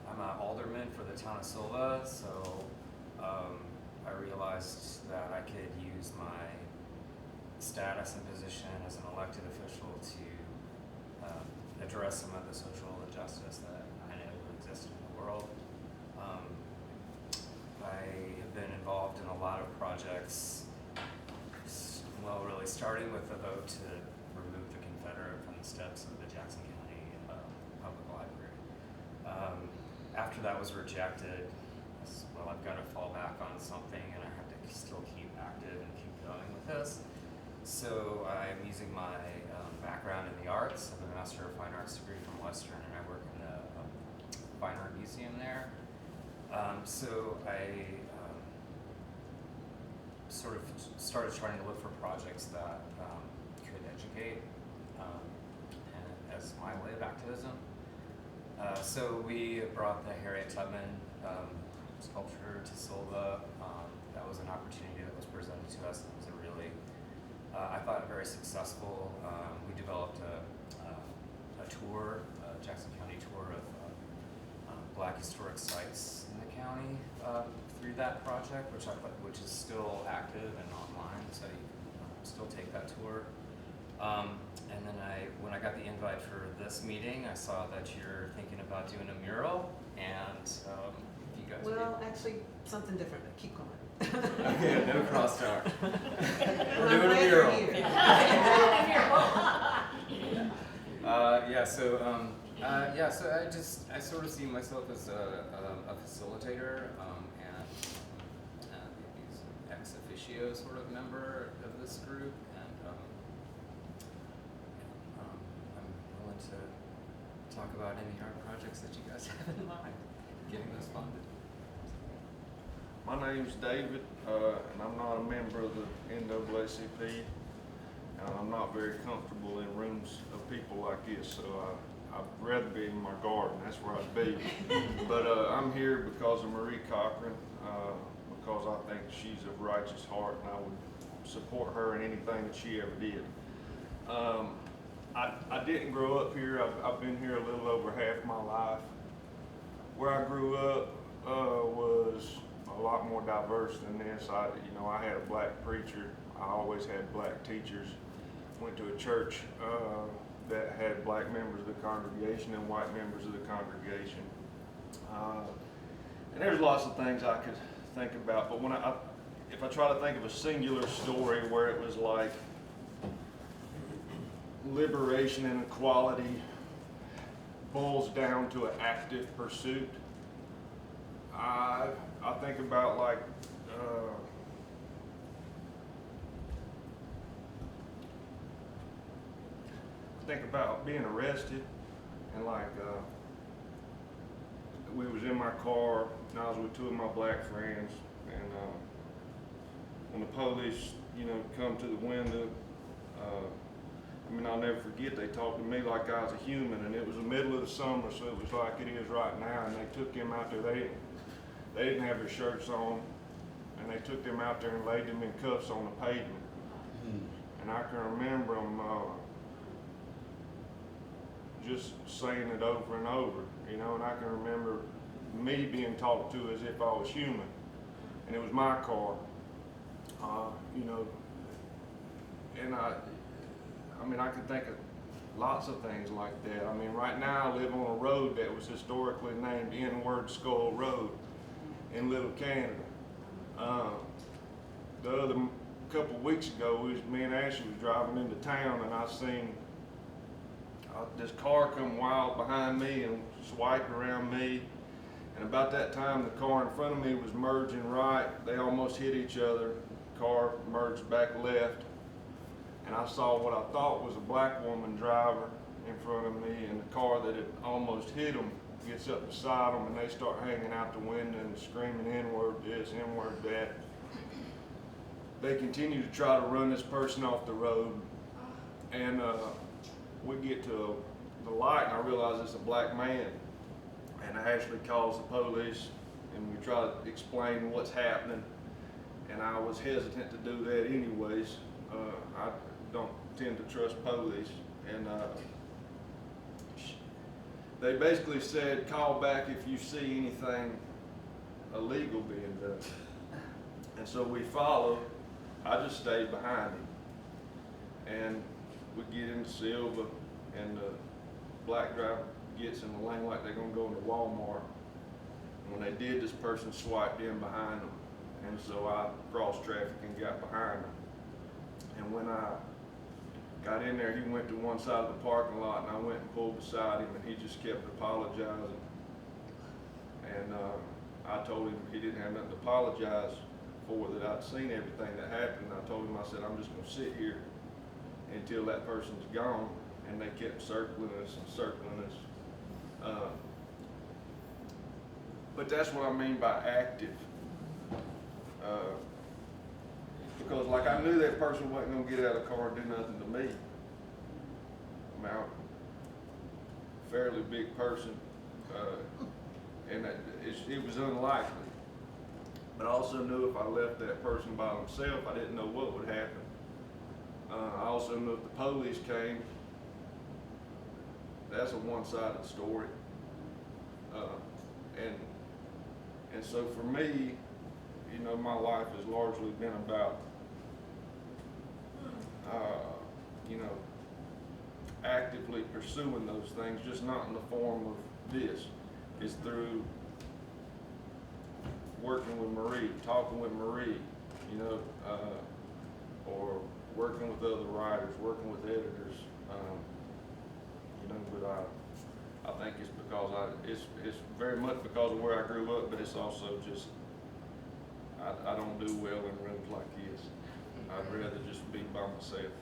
I'm an alderman for the town of Silva, so I realized that I could use my status and position as an elected official to address some of the social injustice that I know exists in the world. I have been involved in a lot of projects, well, really starting with the vote to remove the Confederate from the steps of the Jackson County Public Library. After that was rejected, well, I've got to fall back on something and I have to still keep active and keep going with this. So I'm using my background in the arts. I have a Master of Fine Arts degree from Western and I work in the Fine Art Museum there. So I sort of started trying to look for projects that could educate and as my way of activism. So we brought the Harriet Tubman sculpture to Silva. That was an opportunity that was presented to us. It was a really, I thought, very successful. We developed a tour, a Jackson County tour of Black historic sites in the county through that project, which is still active and online, so you can still take that tour. And then when I got the invite for this meeting, I saw that you're thinking about doing a mural, and if you guys Well, actually, something different. Keep going. okay, no crosstalk. We're I'm doing a glad mural. you're here. So I sort of see myself as a facilitator and maybe an ex officio sort of member of this group, and I'm willing to about any art projects that you guys have in mind, getting those funded. My name's David, and I'm not a member of the NAACP, and I'm not very comfortable in rooms of people like this, so I'd rather be in my garden. That's where I'd be. But I'm here because of Marie Cochran, because I think she's of righteous heart, and I would support her in anything that she ever did. I didn't grow up here. I've been here a little over half my life. Where I grew up was a lot more diverse than this. I had a black preacher. I always had black teachers. Went to a church that had black members of the congregation and white members of the congregation. And there's lots of things I could think about, but if I try to think of a singular story where it was like liberation and equality boils down to an active pursuit, I think about like being arrested, and like we was in my car and I was with two of my black friends, and when the police come to the window, I'll never forget, they talked to me like I was a human, and it was the middle of the summer, so it was like it is right now, and they took him out there. They didn't have their shirts on, and they took them out there and laid them in cuffs on the pavement. And I can remember them just saying it over and over, and I can remember me being talked to as if I was human, and it was my car, and I can think of lots of things like that. Right now I live on a road that was historically named N-Word Skull Road in Little Canada. The other couple weeks ago, me and Ashley was driving into town, and I seen this car come wild behind me and swipe around me. And about that time, the car in front of me was merging right. They almost hit each other. The car merged back left. And I saw what I thought was a black woman driver in front of me, and the car that had almost hit them gets up beside them, and they start hanging out the window and screaming N-word this, N-word that. They continue to try to run this person off the road, and we get to the light, and I realize it's a black man. And Ashley calls the police, and we try to explain what's happening, and I was hesitant to do that anyways. I don't tend to trust police, and they basically said, call back if you see anything illegal being done. And so we followed. I just stayed behind him, and we get into Silva, and the black driver gets in the lane like they're gonna go into Walmart. And when they did, this person swiped in behind them, and so I crossed traffic and got behind him. And when I got in there, he went to one side of the parking lot, and I went and pulled beside him, and he just kept apologizing. And I told him he didn't have nothing to apologize for, that I'd seen everything that happened. I told him, I said, I'm just gonna sit here until that person's gone. And they kept circling us and circling us. But that's what I mean by active. Because like I knew that person wasn't gonna get out of the car and do nothing to me. I'm a fairly big person, and it was unlikely. But I also knew if I left that person by himself, I didn't know what would happen. I also knew if the police came, that's a one-sided story. And so for me, my life has largely been about, actively pursuing those things, just not in the form of this. It's through working with Marie, talking with Marie, or working with other writers, working with editors. But I think it's because it's very much because of where I grew up, but it's also just, I don't do well in rooms like this. I'd rather just be by myself.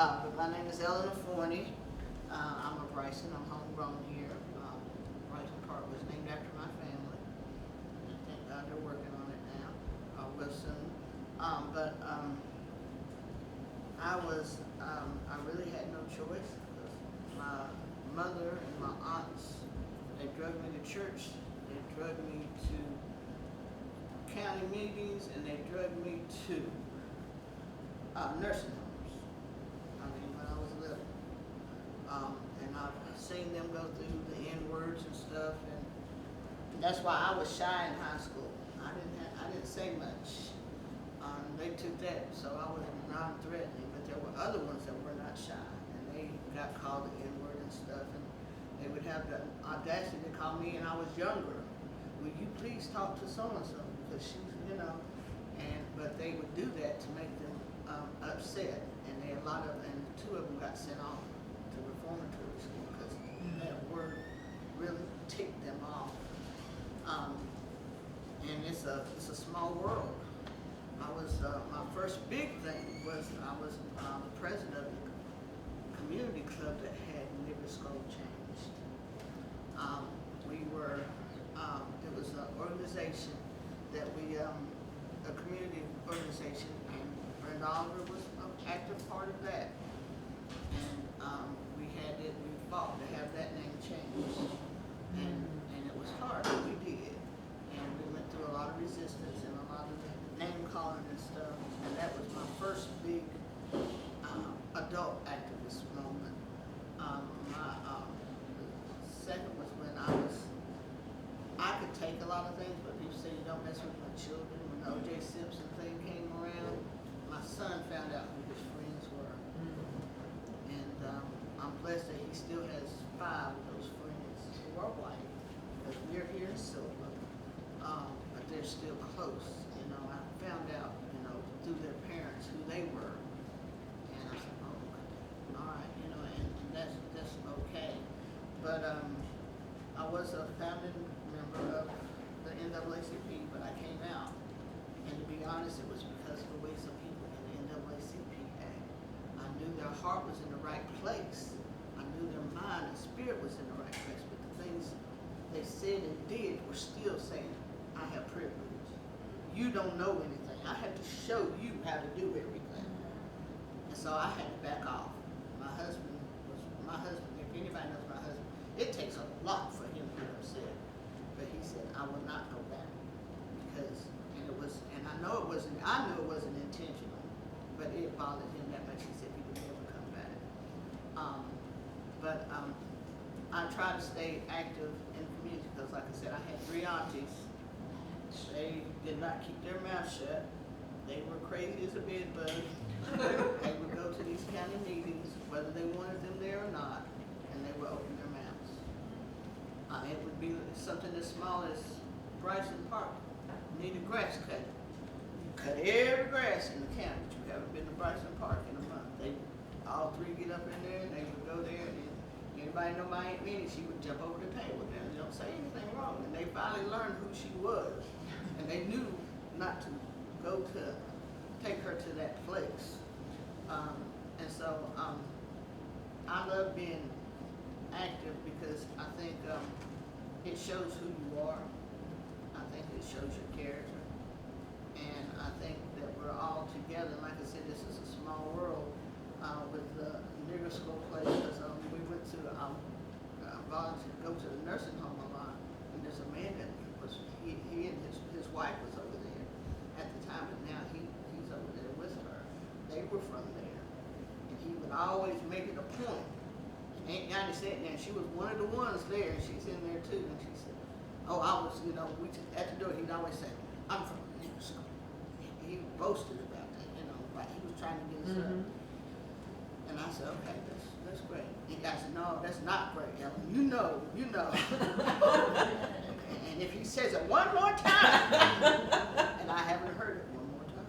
But my name is Eleanor Forney. I'm a Bryson. I'm homegrown here. Bryson Park was named after my family. And thank God they're working on it now. Real soon. I really had no choice because my mother and my aunts, they drug me to church. They drug me to county meetings, and they drug me to nursing homes. I mean, when I was little. And I've seen them go through the N-words and stuff, and that's why I was shy in high school. I didn't say much. They took that, so I was non-threatening, but there were other ones that were not shy, and they got called the N-word and stuff, and they would have the audacity to call me, and I was younger. Will you please talk to so-and-so, because she's, but they would do that to make them upset, and and two of them got sent off to reformatory school because that word really ticked them off. And it's a small world. My first big thing was I was the president of the community club that had nigger skull changed. It was an organization that a community organization, and Brenda Oliver was an active part of that. And we fought to have that name changed. And it was hard, but we did. And we went through a lot of resistance and a lot of name calling and stuff. And that was my first big adult activist moment. The second was when I could take a lot of things, but people say you don't mess with my children. When the O.J. Simpson thing came around, my son found out who his friends were. And I'm blessed that he still has 5 of those friends who are white, because we're here in Silver, but they're still close. I found out, through their parents who they were. And I said, oh, okay, all right, and that's okay. But I was a founding member of the NAACP, but I came out. And to be honest, it was because of the way some people in the NAACP act. I knew their heart was in the right place. I knew their mind and spirit was in the right place. But the things they said and did were still saying, I have privilege. You don't know anything. I had to show you how to do everything. And so I had to back off. My husband, if anybody knows my husband, it takes a lot for him to get upset. But he said, I will not go back. And I knew it wasn't intentional, but it bothered him that much. He said he would never come back. I tried to stay active in the community because, like I said, I had 3 aunties. They did not keep their mouth shut. They were crazy as a bed bug. They would go to these county meetings, whether they wanted them there or not, and they would open their mouths. It would be something as small as Bryson Park needed grass cutting. You cut every grass in the county, but you haven't been to Bryson Park in a month. They all 3 get up in there, and they would go there, and anybody know my Aunt Minnie, she would jump over the table there and don't say anything wrong. And they finally learned who she was. And they knew not to take her to that place. And so I love being active because I think it shows who you are. I think it shows your character. And I think that we're all together. Like I said, this is a small world with the nigger school place. Because we went to volunteer to go to the nursing home a lot. And there's a man that he and his wife was over there at the time, but now he's over there with her. They were from there. And he would always make it a point. And Aunt Yanni said, and she was one of the ones there, and she's in there too. And she said, oh, I was, at the door, he'd always say, I'm from the nigger school. He boasted about that, like he was trying to get us up. And I said, okay, that's great. And I said, no, that's not great, Ellen. You know. And if he says it one more time, and I haven't heard it one more time,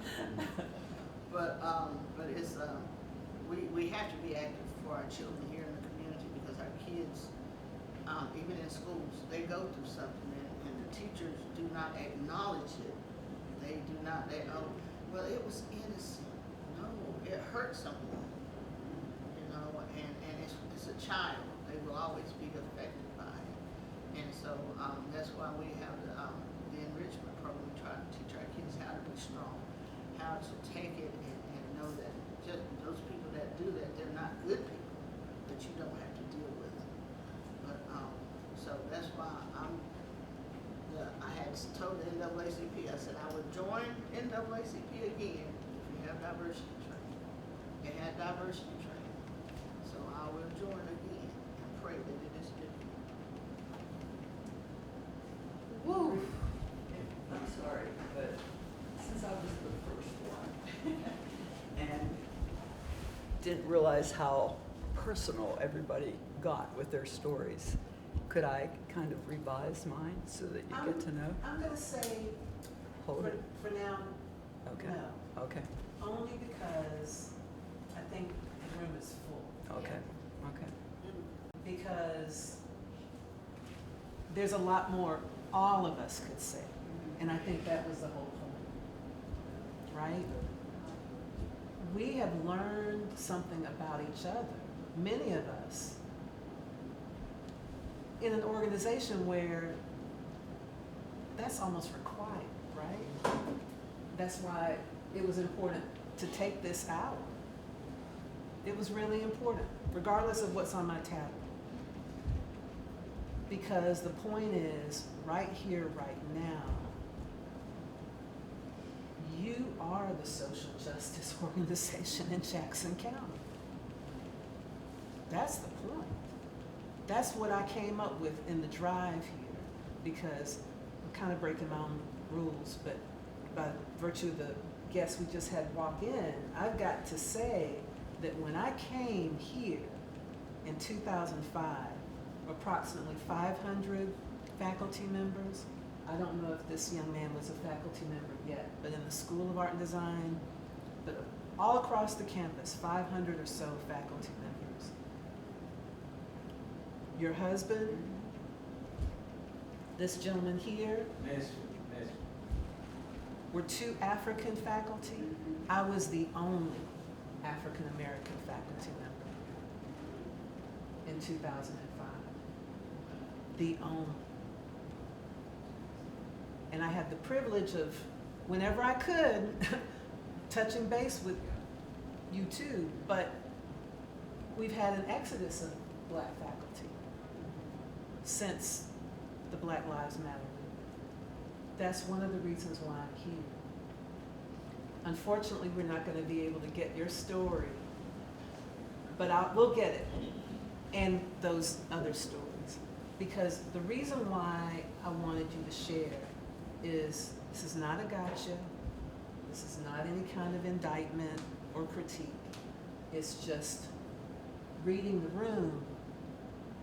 but it's we have to be active for our children here in the community because our kids, even in schools, they go through something and the teachers do not acknowledge it. They do not. Well, it was innocent. No, it hurt someone. and it's a child. They will always be affected by it. And so that's why we have the enrichment program. We try to teach our kids how to be strong, how to take it and know that just those people that do that, they're not good people, that you don't have to deal with. But so that's why I had told the NAACP, I said I would join NAACP again if you have diversity training. They had diversity training. So I will join again and pray that it is different. Woo! I'm sorry, but since I was the first one and didn't realize how personal everybody got with their stories, could I kind of revise mine so that you get to know? I'm gonna say, Hold it. for now, Okay. no. Okay. Only because I think the room is full. Okay. Okay. Because there's a lot more all of us could say. And I think that was the whole point, right? We have learned something about each other, many of us, in an organization where that's almost required, right? That's why it was important to take this out. It was really important, regardless of what's on my tablet. Because the point is, right here, right now, you are the social justice organization in Jackson County. That's the point. That's what I came up with in the drive here, because I'm kind of breaking my own rules, but by virtue of the guests we just had walk in, I've got to say that when I came here in 2005, approximately 500 faculty members. I don't know if this young man was a faculty member yet, but in the School of Art and Design, but all across the campus, 500 or so faculty members. Your husband, this gentleman here, were two African faculty. I was the only African American faculty member in 2005. The only. And I had the privilege of, whenever I could, touching base with you too, but we've had an exodus of Black faculty since the Black Lives Matter movement. That's one of the reasons why I'm here. Unfortunately, we're not going to be able to get your story, but we'll get it, and those other stories. Because the reason why I wanted you to share is this is not a gotcha. This is not any kind of indictment or critique. It's just reading the room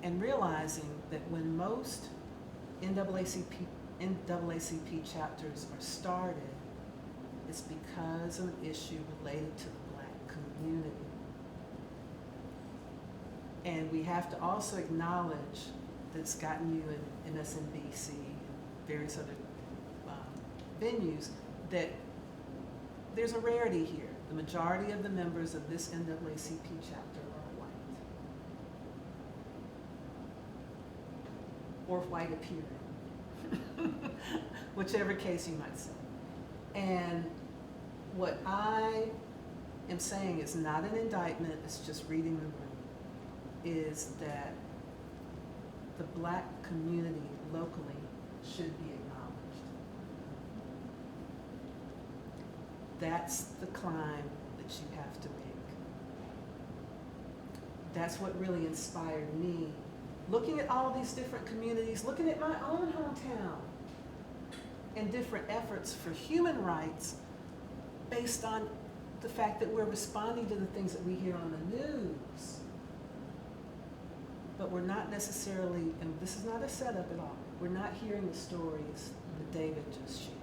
and realizing that when most NAACP chapters are started, it's because of an issue related to the Black community. And we have to also acknowledge that it's gotten you in MSNBC and various other venues, that there's a rarity here. The majority of the members of this NAACP chapter are white. Or white appearing. Whichever case you might say. And what I am saying is not an indictment, it's just reading the room, is that the Black community locally should be acknowledged. That's the climb that you have to make. That's what really inspired me. Looking at all these different communities, looking at my own hometown, and different efforts for human rights based on the fact that we're responding to the things that we hear on the news. But we're not necessarily, and this is not a setup at all, we're not hearing the stories that David just shared.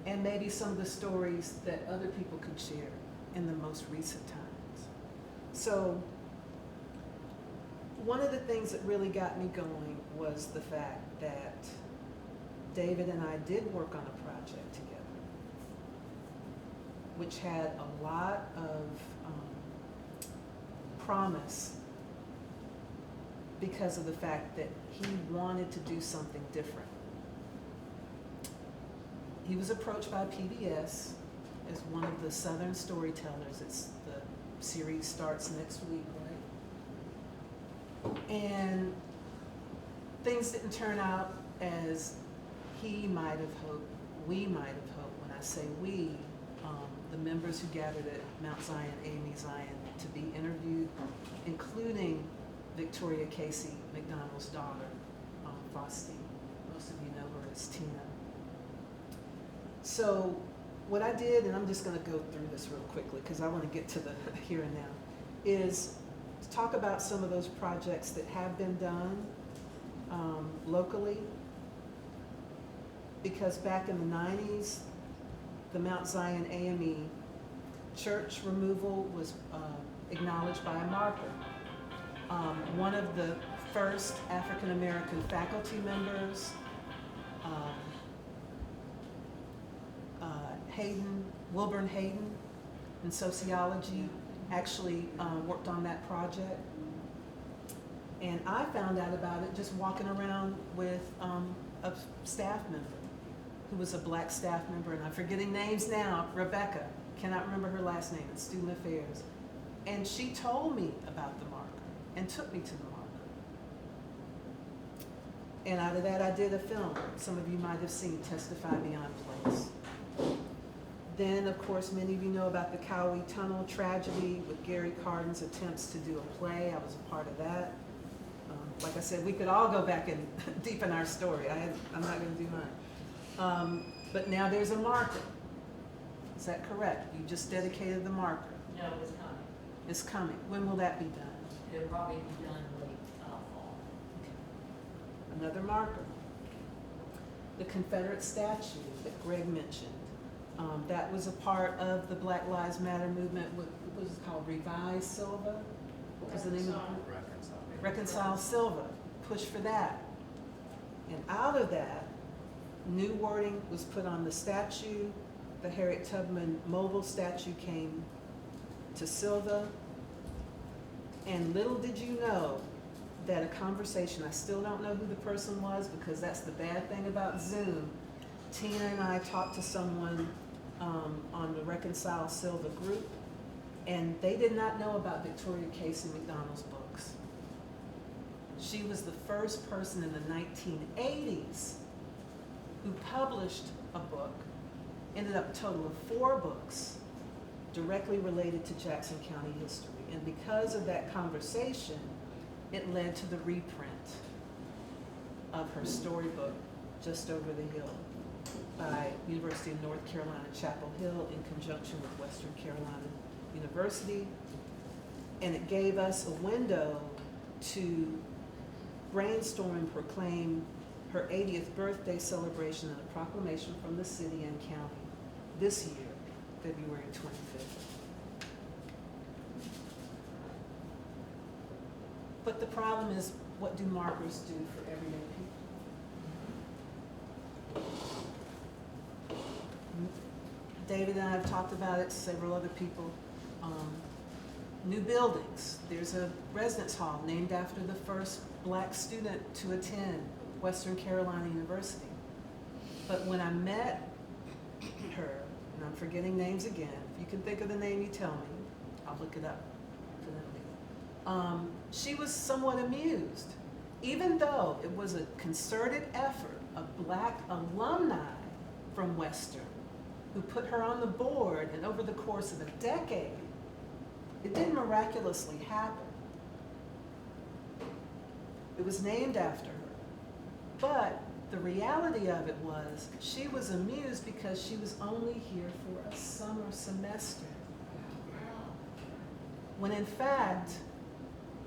And maybe some of the stories that other people could share in the most recent times. So one of the things that really got me going was the fact that David and I did work on a project together. which had a lot of promise because of the fact that he wanted to do something different. He was approached by PBS as one of the Southern storytellers. The series starts next week, right? And things didn't turn out as he might have hoped, we might have hoped. When I say we, the members who gathered at Mount Zion, AME Zion, to be interviewed, including Victoria Casey, McDonald's daughter, Fosti. Most of you know her as Tina. So what I did, and I'm just going to go through this real quickly because I want to get to the here and now, is to talk about some of those projects that have been done locally. Because back in the 90s, the Mount Zion AME church removal was acknowledged by a marker. One of the first African American faculty members, Wilburn Hayden, in sociology, actually worked on that project. And I found out about it just walking around with a staff member who was a black staff member, and I'm forgetting names now, Rebecca, cannot remember her last name, in Student Affairs. And she told me about the marker and took me to the marker. And out of that I did a film. Some of you might have seen Testify Beyond Place. Then, of course, many of you know about the Cowie Tunnel tragedy with Gary Carden's attempts to do a play. I was a part of that. Like I said, we could all go back and deepen our story. I'm not going to do mine. But now there's a marker. Is that correct? You just dedicated the marker. No, it's coming. It's coming. When will that be done? It'll probably be done late fall. Another marker. The Confederate statue that Greg mentioned. That was a part of the Black Lives Matter movement. What was it called? Revise Silva? What was the name of it? Reconcile Silva. Push for that. And out of that, new wording was put on the statue. The Harriet Tubman mobile statue came to Silva. And little did you know that a conversation, I still don't know who the person was because that's the bad thing about Zoom. Tina and I talked to someone on the Reconcile Silva group, and they did not know about Victoria Casey McDonald's books. She was the first person in the 1980s who published a book, ended up a total of 4 books directly related to Jackson County history. And because of that conversation, it led to the reprint of her storybook, Just Over the Hill, by University of North Carolina, Chapel Hill, in conjunction with Western Carolina University. And it gave us a window to brainstorm and proclaim her 80th birthday celebration and a proclamation from the city and county this year, February 25th. But the problem is, what do markers do for everyday people? David and I have talked about it, several other people. New buildings. There's a residence hall named after the first black student to attend Western Carolina University. But when I met her, and I'm forgetting names again, if you can think of the name, you tell me. I'll look it up. She was somewhat amused, even though it was a concerted effort of black alumni from Western who put her on the board, and over the course of a decade, it didn't miraculously happen. It was named after her. But the reality of it was she was amused because she was only here for a summer semester. When in fact,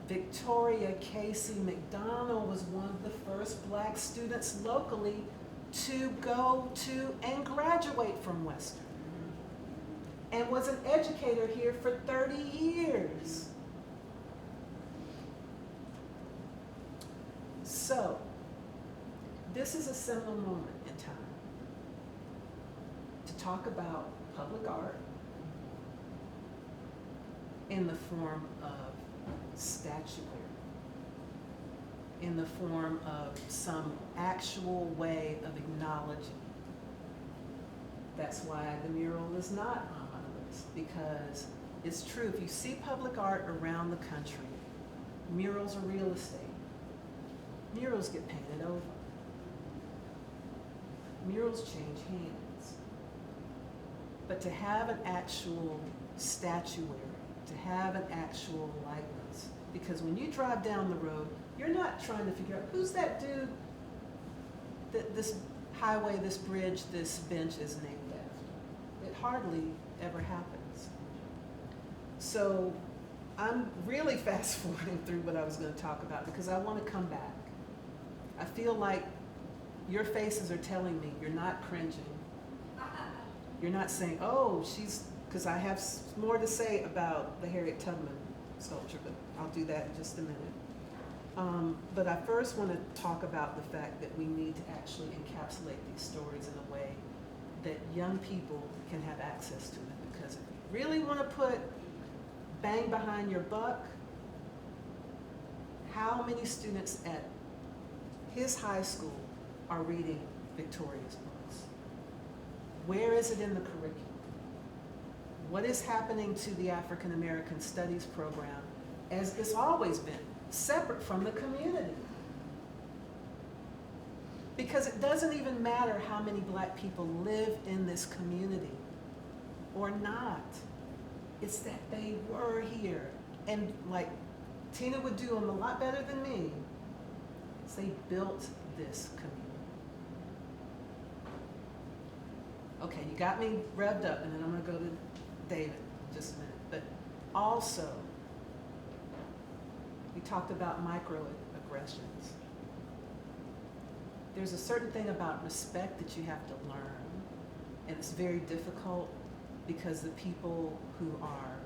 Victoria Casey McDonald was one of the first black students locally to go to and graduate from Western, and was an educator here for 30 years. So, this is a seminal moment in time to talk about public art, in the form of statuary, in the form of some actual way of acknowledging. That's why the mural is not on my list, because it's true, if you see public art around the country, murals are real estate. Murals get painted over. Murals change hands. But to have an actual statuary, to have an actual likeness, because when you drive down the road, you're not trying to figure out, who's that dude that this highway, this bridge, this bench is named after? It hardly ever happens. So I'm really fast forwarding through what I was going to talk about because I want to come back. I feel like your faces are telling me you're not cringing. You're not saying, oh, she's, because I have more to say about the Harriet Tubman sculpture, but I'll do that in just a minute. But I first want to talk about the fact that we need to actually encapsulate these stories in a way that young people can have access to it. Because if you really want to put bang behind your buck, how many students at his high school are reading Victoria's books? Where is it in the curriculum? What is happening to the African American Studies program, as it's always been, separate from the community? Because it doesn't even matter how many black people live in this community or not. It's that they were here. And like Tina would do them a lot better than me, is they built this community. Okay, you got me revved up, and then I'm going to go to David in just a minute. But also, we talked about microaggressions. There's a certain thing about respect that you have to learn, and it's very difficult because the people who are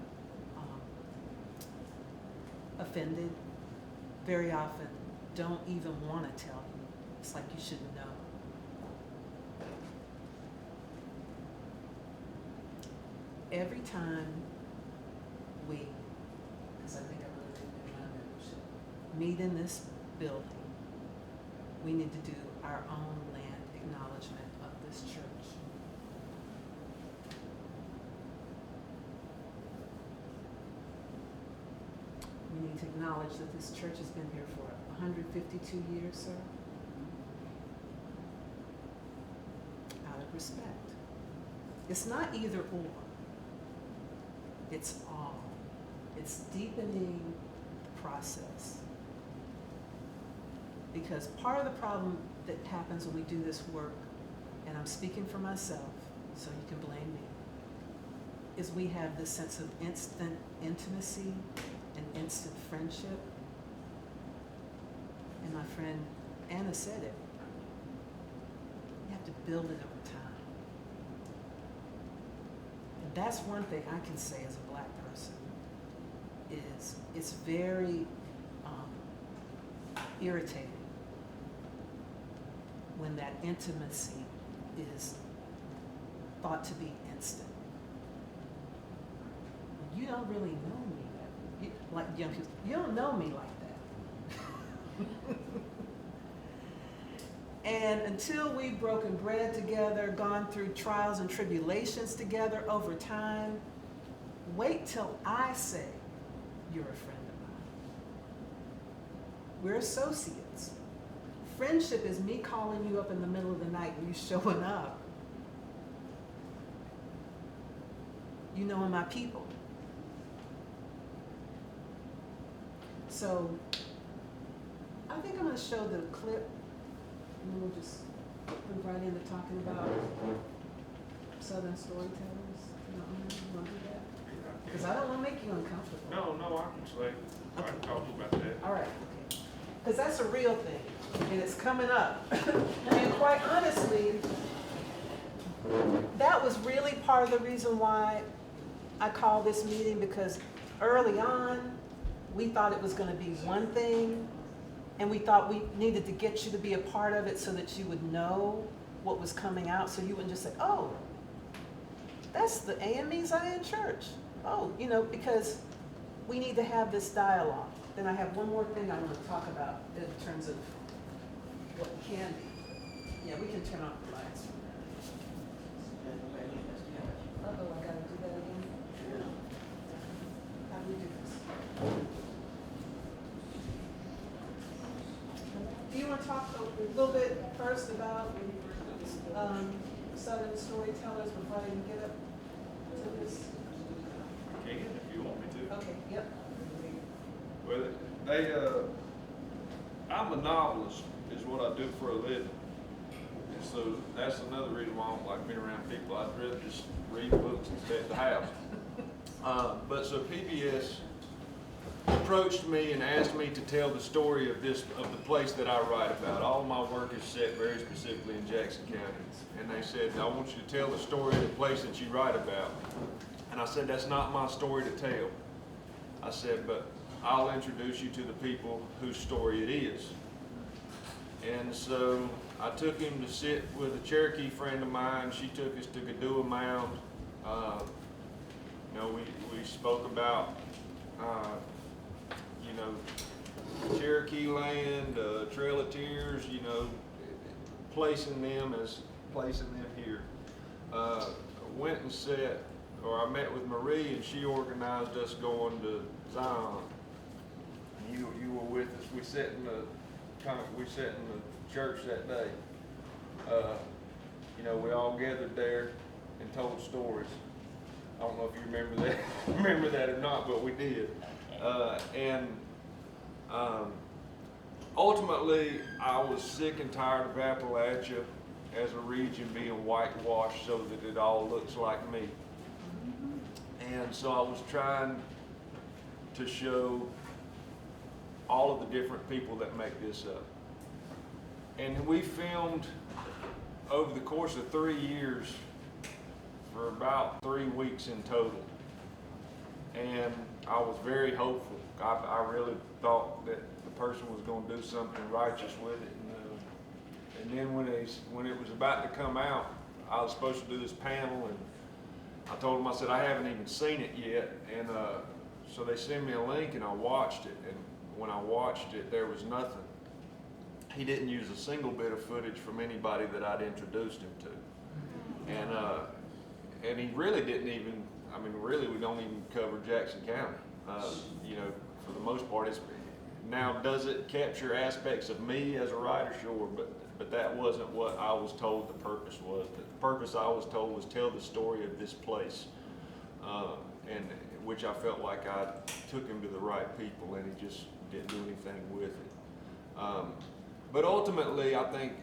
offended very often don't even want to tell you. It's like you should know. Every time we, because I think I'm going to read my membership, meet in this building, we need to do our own land acknowledgement of this church. We need to acknowledge that this church has been here for 152 years, sir. Out of respect. It's not either or. It's all. It's deepening the process. Because part of the problem that happens when we do this work, and I'm speaking for myself, so you can blame me, is we have this sense of instant intimacy and instant friendship. And my friend Anna said it. You have to build it over time. And that's one thing I can say as a black person, is it's very irritating when that intimacy is thought to be instant. You don't really know me that way. Like young people, you don't know me like that. And until we've broken bread together, gone through trials and tribulations together over time, wait till I say you're a friend of mine. We're associates. Friendship is me calling you up in the middle of the night and you showing up. You knowing my people. So I think I'm going to show the clip, and then we'll just move right into talking about Southern storytellers. You want to do that? Because I don't want to make you uncomfortable. No, I can say, I can talk about that. All right, okay. Because that's a real thing, and it's coming up. And quite honestly, that was really part of the reason why I called this meeting, because early on, we thought it was going to be one thing, and we thought we needed to get you to be a part of it so that you would know what was coming out, so you wouldn't just say, oh, that's the AME Zion Church. Oh, you know, because we need to have this dialogue. Then I have one more thing I want to talk about in terms of what can be. Yeah, we can turn off the lights. Uh-oh, I gotta do that again. How do we do this? Do you want to talk a little bit first about Southern storytellers before I even get up to this? Can, if you want me to. Okay, yep. Well, I'm a novelist, is what I do for a living. And so that's another reason why I don't like being around people. I'd rather just read books and stay at the house. But so PBS approached me and asked me to tell the story of the place that I write about. All of my work is set very specifically in Jackson County. And they said, I want you to tell the story of the place that you write about. And I said, that's not my story to tell. I said, but I'll introduce you to the people whose story it is. And so I took him to sit with a Cherokee friend of mine. She took us to Gadua Mound. You know, we spoke about, you know, Cherokee land, Trail of Tears, you know, placing them here. Went and I met with Marie, and she organized us going to Zion. You were with us. We sat in the church that day. You know, we all gathered there and told stories. I don't know if you remember that or not, but we did. Ultimately, I was sick and tired of Appalachia as a region being whitewashed so that it all looks like me. And so I was trying to show all of the different people that make this up. And we filmed over the course of 3 years for about 3 weeks in total. And I was very hopeful. I really thought that the person was going to do something righteous with it. And then when it was about to come out, I was supposed to do this panel, and I told them, I said, I haven't even seen it yet. And so they sent me a link, and I watched it. And when I watched it, there was nothing. He didn't use a single bit of footage from anybody that I'd introduced him to. And he really didn't even, I mean, really we don't even cover Jackson County. You know, for the most part, now does it capture aspects of me as a writer? Sure, but that wasn't what I was told the purpose was. The purpose I was told was tell the story of this place, and which I felt like I took him to the right people, and he just didn't do anything with it. But ultimately, I think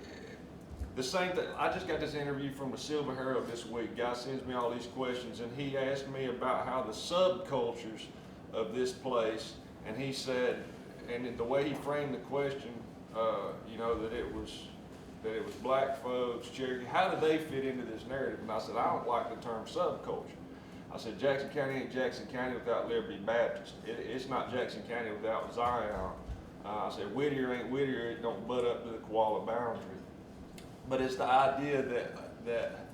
the same thing. I just got this interview from the Silver Herald this week. Guy sends me all these questions, and he asked me about how the subcultures of this place, and he said, and the way he framed the question, you know, that it was black folks, Cherokee. How do they fit into this narrative? And I said, I don't like the term subculture. I said, Jackson County ain't Jackson County without Liberty Baptist. It's not Jackson County without Zion. I said, Whittier ain't Whittier, it don't butt up to the Koala boundary. But it's the idea that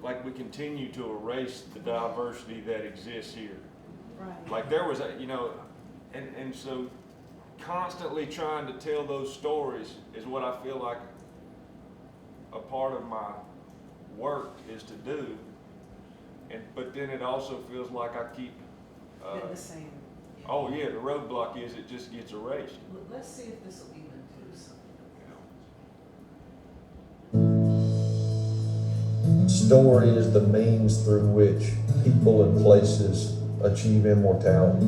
like we continue to erase the diversity that exists here. Right. Like there was you know, and so constantly trying to tell those stories is what I feel like a part of my work is to do. But then it also feels like I keep the same. Yeah. Oh yeah, the roadblock is it just gets erased. Let's see if this will even do something. Story is the means through which people and places achieve immortality.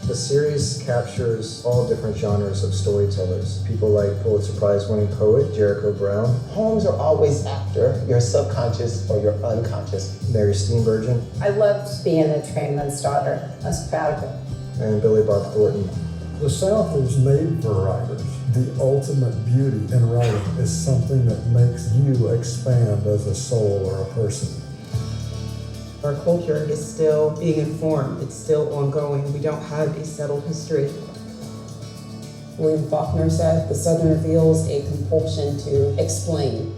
The series captures all different genres of storytellers. People like Pulitzer Prize-winning poet Jericho Brown. Poems are always after your subconscious or your unconscious. Mary Steenburgen. I loved being a tradesman's daughter. I was proud of it. And Billy Bob Thornton. The South is made for writers. The ultimate beauty in writing is something that makes you expand as a soul or a person. Our culture is still being informed. It's still ongoing. We don't have a settled history. William Faulkner said, the Southern reveals a compulsion to explain.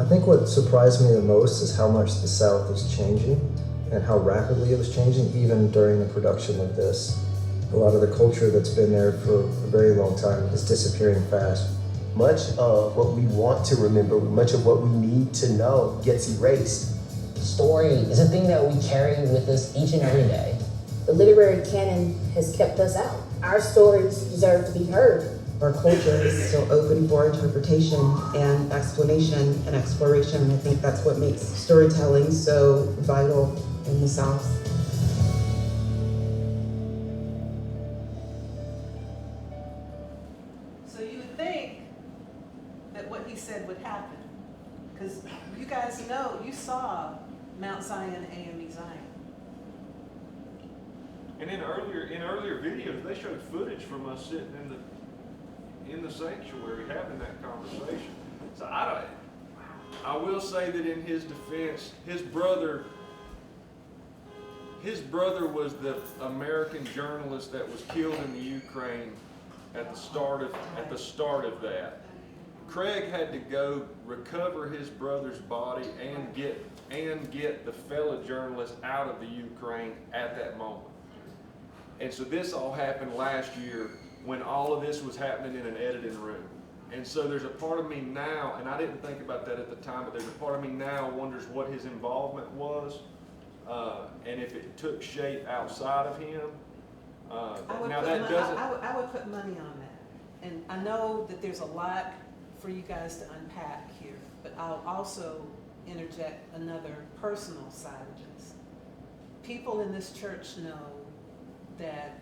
I think what surprised me the most is how much the South is changing and how rapidly it was changing even during the production of this. A lot of the culture that's been there for a very long time is disappearing fast. Much of what we want to remember, much of what we need to know gets erased. Story is a thing that we carry with us each and every day. The literary canon has kept us out. Our stories deserve to be heard. Our culture is still open for interpretation and explanation and exploration. I think that's what makes storytelling so vital in the South. So you would think that what he said would happen, because you guys know, you saw Mount Zion, AME Zion. And in earlier videos, they showed footage from us sitting in the sanctuary having that conversation. So I will say that in his defense, his brother was the American journalist that was killed in the Ukraine at the start of that. Craig had to go recover his brother's body and get the fellow journalist out of the Ukraine at that moment. And so this all happened last year when all of this was happening in an editing room. And so there's a part of me now, and I didn't think about that at the time, but there's a part of me now wonders what his involvement was, and if it took shape outside of him. I would put money on that. And I know that there's a lot for you guys to unpack here, but I'll also interject another personal side of this. People in this church know that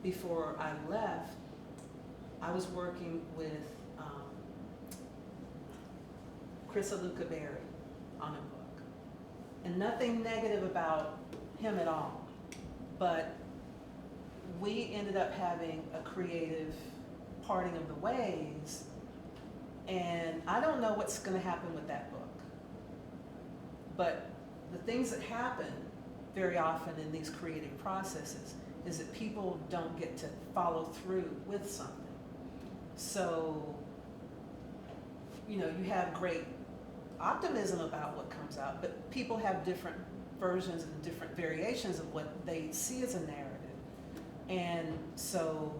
before I left, I was working with Chris Berry on a book. And nothing negative about him at all, but we ended up having a creative parting of the ways, and I don't know what's going to happen with that book. But the things that happen very often in these creative processes is that people don't get to follow through with something. So, you know, you have great optimism about what comes out, but people have different versions and different variations of what they see as a narrative. And so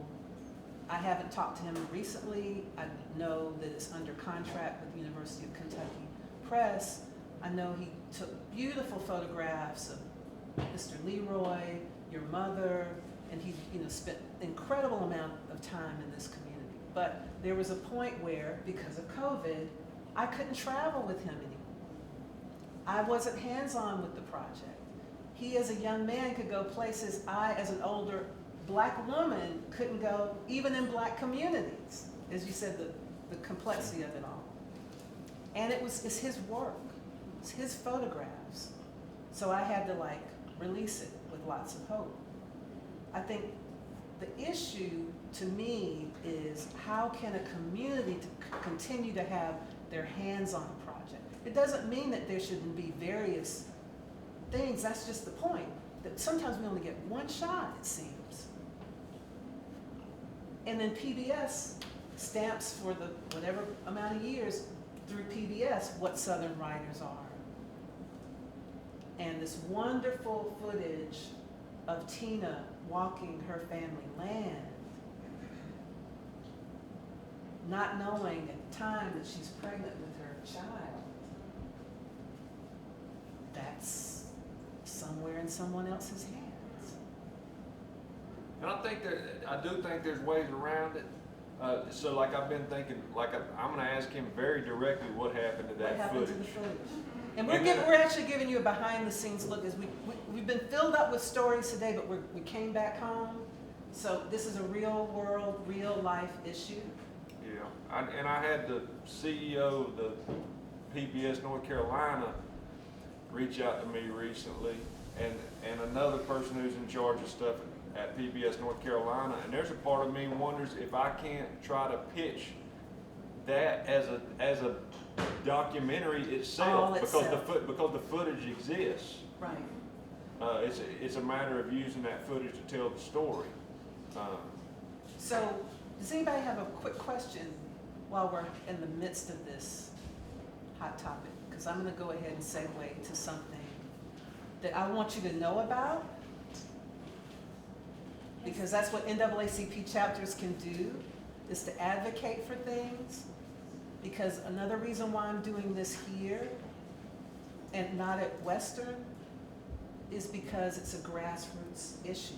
I haven't talked to him recently. I know that it's under contract with the University of Kentucky Press. I know he took beautiful photographs of Mr. Leroy, your mother, and he, you know, spent an incredible amount of time in this community. But there was a point where, because of COVID, I couldn't travel with him anymore. I wasn't hands-on with the project. He, as a young man, could go places I, as an older Black woman, couldn't go, even in Black communities. As you said, the complexity of it all. And it's his work. It's his photographs. So I had to, like, release it with lots of hope. I think the issue to me is how can a community continue to have their hands on a project? It doesn't mean that there shouldn't be various things. That's just the point. That sometimes we only get one shot, it seems. And then PBS stamps for the whatever amount of years through PBS what Southern writers are. And this wonderful footage of Tina walking her family land, not knowing at the time that she's pregnant with her child. That's somewhere in someone else's hands. And I do think there's ways around it. So like I've been thinking, I'm going to ask him very directly what happened to that What happened footage. to the footage? And we're actually giving you a behind-the-scenes look. As we've been filled up with stories today, but we came back home. So this is a real-world, real-life issue. Yeah, and I had the CEO of the PBS North Carolina reach out to me recently, and another person who's in charge of stuff at PBS North Carolina. And there's a part of me wonders if I can't try to pitch that as a documentary itself, because the footage exists. Right. It's a matter of using that footage to tell the story. So, does anybody have a quick question while we're in the midst of this? hot topic, because I'm gonna go ahead and segue to something that I want you to know about, because that's what NAACP chapters can do, is to advocate for things. Because another reason why I'm doing this here and not at Western is because it's a grassroots issue.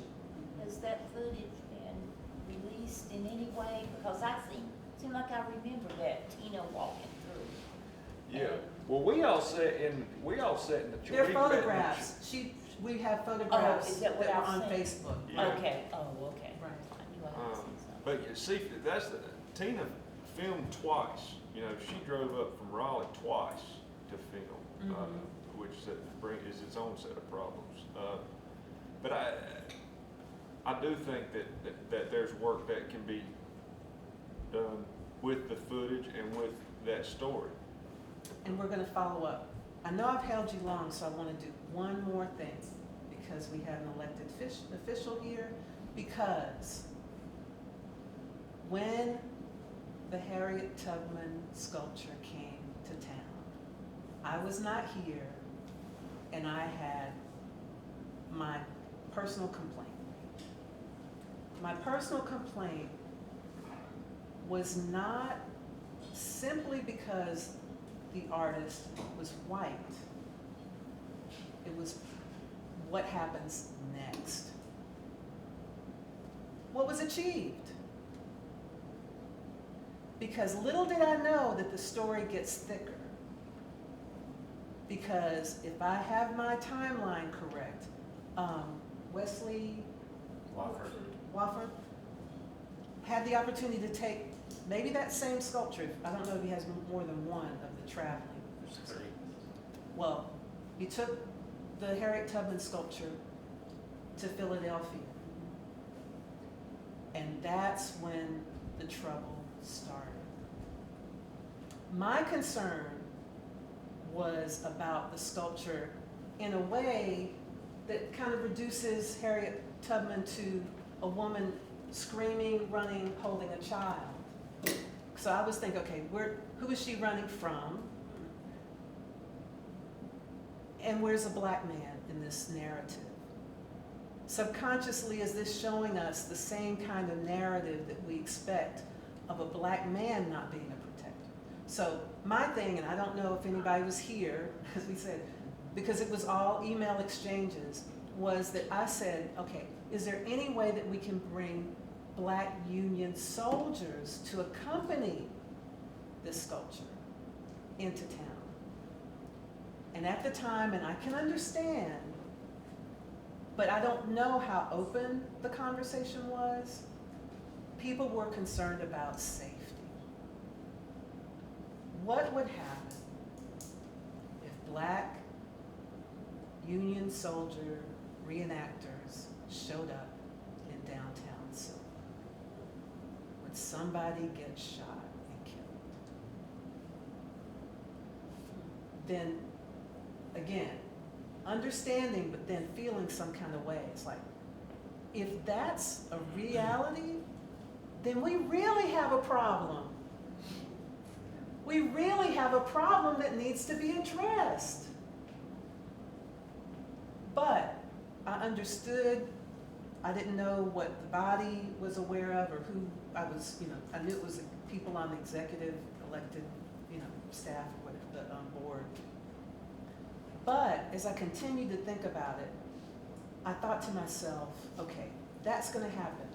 Has that footage been released in any way? Because seem like I remember that Tina walking through. Yeah. Well, we all sat in the. They're photographs. We have photographs is that what were I've on seen? Facebook. Yeah. Okay. Oh, okay. Right. I knew I had seen something. But you see, Tina filmed twice. You know, she drove up from Raleigh twice to film, which is its own set of problems. But I do think that there's work that can be done with the footage and with that story. And we're gonna follow up. I know I've held you long, so I wanna do one more thing, because we have an elected official here, because when the Harriet Tubman sculpture came to town, I was not here, and I had my personal complaint. My personal complaint was not simply because the artist was white. It was what happens next. What was achieved? Because little did I know that the story gets thicker. Because if I have my timeline correct, Wesley Wofford had the opportunity to take maybe that same sculpture. I don't know if he has more than one of the traveling. Well, he took the Harriet Tubman sculpture to Philadelphia. And that's when the trouble started. My concern was about the sculpture in a way that kind of reduces Harriet Tubman to a woman screaming, running, holding a child. So I was thinking, okay, who is she running from? And where's a black man in this narrative? Subconsciously, is this showing us the same kind of narrative that we expect of a black man not being a protector? So my thing, and I don't know if anybody was here, as we said, because it was all email exchanges, was that I said, okay, is there any way that we can bring black Union soldiers to accompany this sculpture into town? And at the time, and I can understand, but I don't know how open the conversation was, people were concerned about safety. What would happen if black Union soldier reenactors showed up in downtown Silver? Would somebody get shot and killed? Then, again, understanding, but then feeling some kind of way. It's like, if that's a reality, then we really have a problem. We really have a problem that needs to be addressed. But I understood, I didn't know what the body was aware of or who I was, I knew it was people on the executive, elected, staff or whatever, the board. But as I continued to think about it, I thought to myself, okay, that's gonna happen.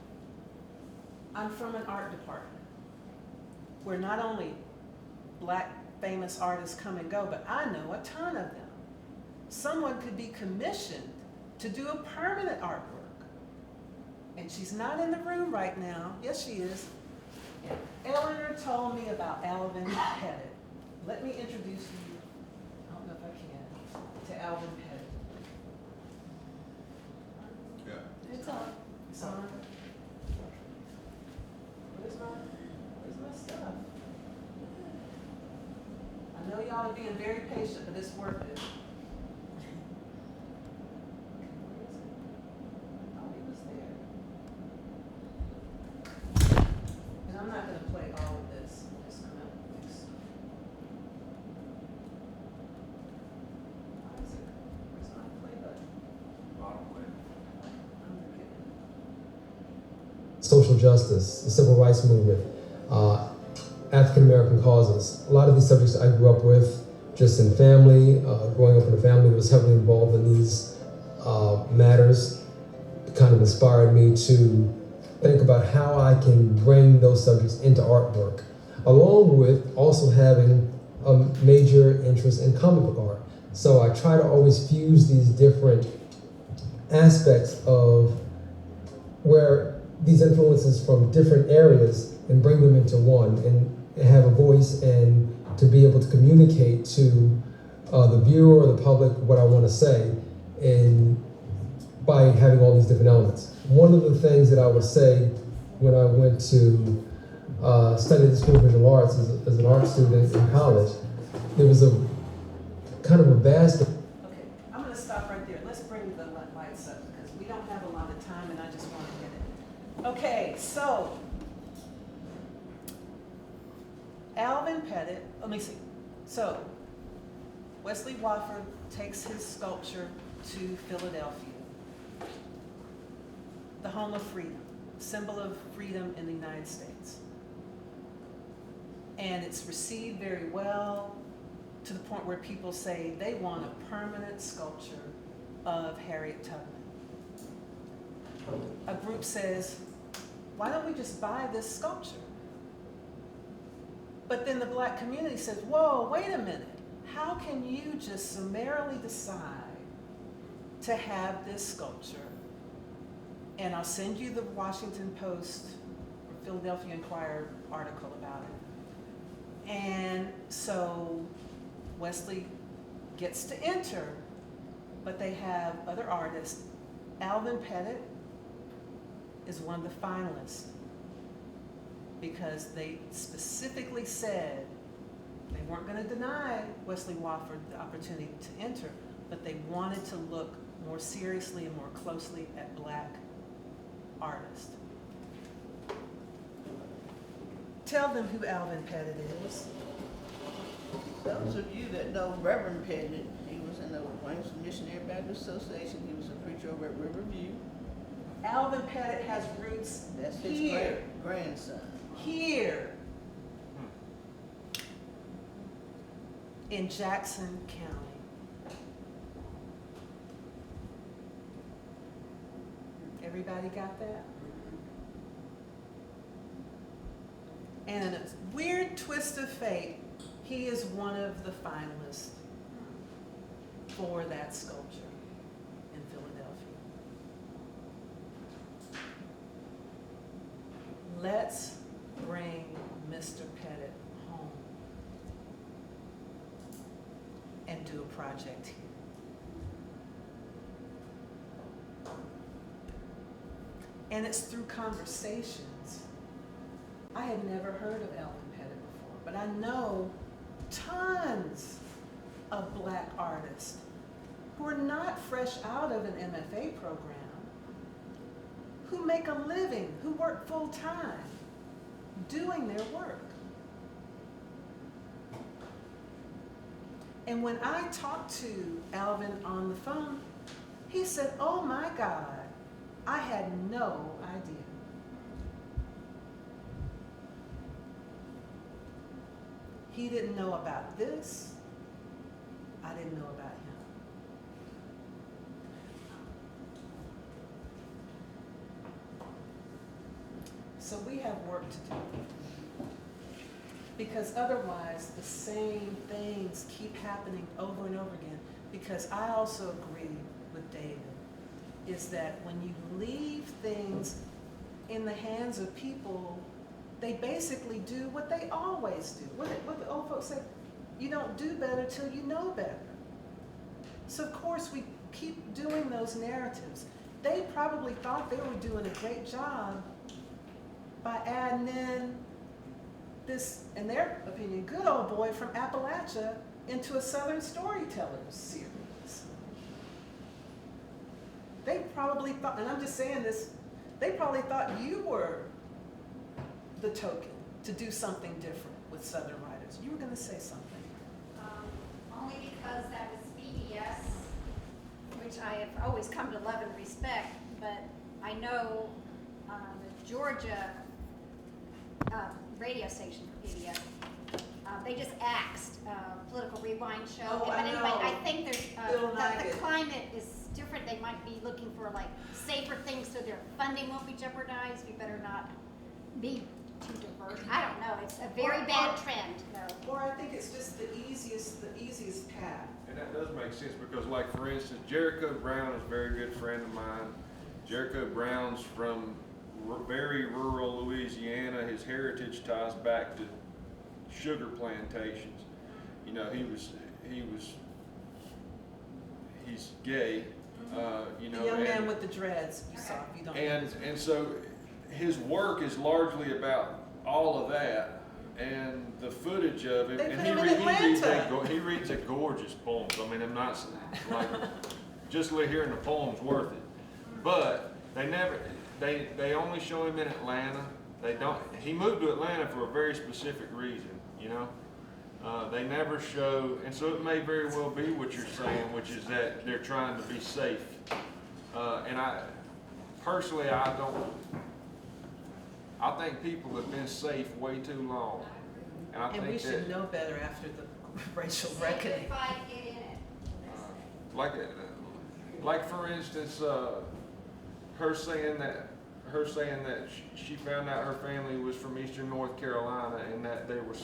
I'm from an art department where not only black famous artists come and go, but I know a ton of them. Someone could be commissioned to do a permanent artwork. And she's not in the room right now. Yes, she is. And Eleanor told me about Alvin Pettit. Let me introduce you, I don't know if I can, to Alvin Pettit. Yeah. It's on. It's on. Where's my stuff? I know y'all are being very patient, but it's worth it. Oh, he was there. And I'm not gonna play all of this. I'm just gonna fix. social justice, the civil rights movement, African American causes. A lot of these subjects I grew up with just in family, growing up in a family that was heavily involved in these matters, kind of inspired me to think about how I can bring those subjects into artwork, along with also having a major interest in comic book art. So I try to always fuse these different aspects of where these influences from different areas and bring them into one and have a voice and to be able to communicate to the viewer or the public what I want to say and by having all these different elements. One of the things that I would say when I went to study at the School of Visual Arts as an art student in college, there was a kind of a vast... Okay, I'm going to stop right there. Let's bring the lights up because we don't have a lot of time and I just want to get it. Okay, so Alvin Pettit, let me see. So Wesley Wofford takes his sculpture to Philadelphia, the home of freedom, symbol of freedom in the United States. And it's received very well to the point where people say they want a permanent sculpture of Harriet Tubman. A group says, why don't we just buy this sculpture? But then the black community says, whoa, wait a minute. How can you just summarily decide to have this sculpture? And I'll send you the Washington Post or Philadelphia Inquirer article about it. And so Wesley gets to enter, but they have other artists. Alvin Pettit is one of the finalists because they specifically said they weren't going to deny Wesley Wofford the opportunity to enter, but they wanted to look more seriously and more closely at black artists. Tell them who Alvin Pettit is. Those of you that know Reverend Pettit, he was in the Waynesville Missionary Baptist Association. He was a preacher over at Riverview. Alvin Pettit has roots That's his here. grandson. Here in Jackson County. Everybody got that? And in a weird twist of fate, he is one of the finalists for that sculpture in Philadelphia. Let's bring Mr. Pettit home and do a project here. And it's through conversations. I had never heard of Alvin Pettit before, but I know tons of black artists who are not fresh out of an MFA program, who make a living, who work full time doing their work. And when I talked to Alvin on the phone, he said, oh my God, I had no idea. He didn't know about this. I didn't know about him. So we have work to do. Because otherwise, the same things keep happening over and over again. Because I also agree with David, is that when you leave things in the hands of people, they basically do what they always do. What the old folks say, you don't do better till you know better. So of course we keep doing those narratives. They probably thought they were doing a great job by adding in this, in their opinion, good old boy from Appalachia into a Southern Storytellers series. They probably thought, and I'm just saying this, they probably thought you were the token to do something different with Southern writers. You were going to say something. Only because that was BBS, which I have always come to love and respect, but I know the Georgia radio station, PBS. They just axed Political Rewind show. Oh, but I anyway, know. I think there's Bill the Nygaard. climate is different. They might be looking for like safer things so their funding won't be jeopardized. We better not be too diverse. I don't know. It's a very bad trend, though. Or I think it's just the easiest path. And that does make sense because, like, for instance, Jericho Brown is a very good friend of mine. Jericho Brown's from very rural Louisiana. His heritage ties back to sugar plantations. You know, he's gay. You know, The young man with the dreads. You saw, if you don't know. and so his work is largely about all of that and the footage of him. They And put him in Atlanta. he reads a gorgeous poems. I mean, I'm not like just hearing the poems worth it. But they only show him in Atlanta. They don't. He moved to Atlanta for a very specific reason. You know. They never show, and so it may very well be what you're saying, which is that they're trying to be safe. And I personally, I think people have been safe way too long. And I think we should know better after the racial reckoning. Like for instance, her saying that she found out her family was from Eastern North Carolina and that they were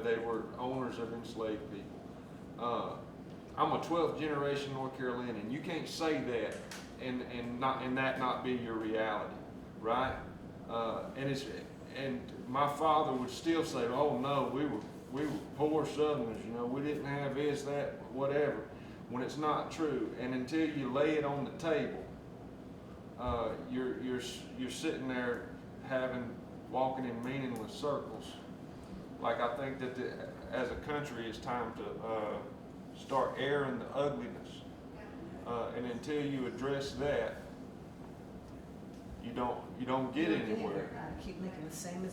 they were owners of enslaved people. I'm a 12th generation North Carolinian. You can't say that and that not be your reality, right? And my father would still say, "Oh no, we were poor Southerners. You know, we didn't have this, that, whatever." When it's not true, and until you lay it on the table, you're sitting there walking in meaningless circles. Like I think that as a country, it's time to start airing the ugliness, and until you address that, you don't get anywhere. Keep making the same,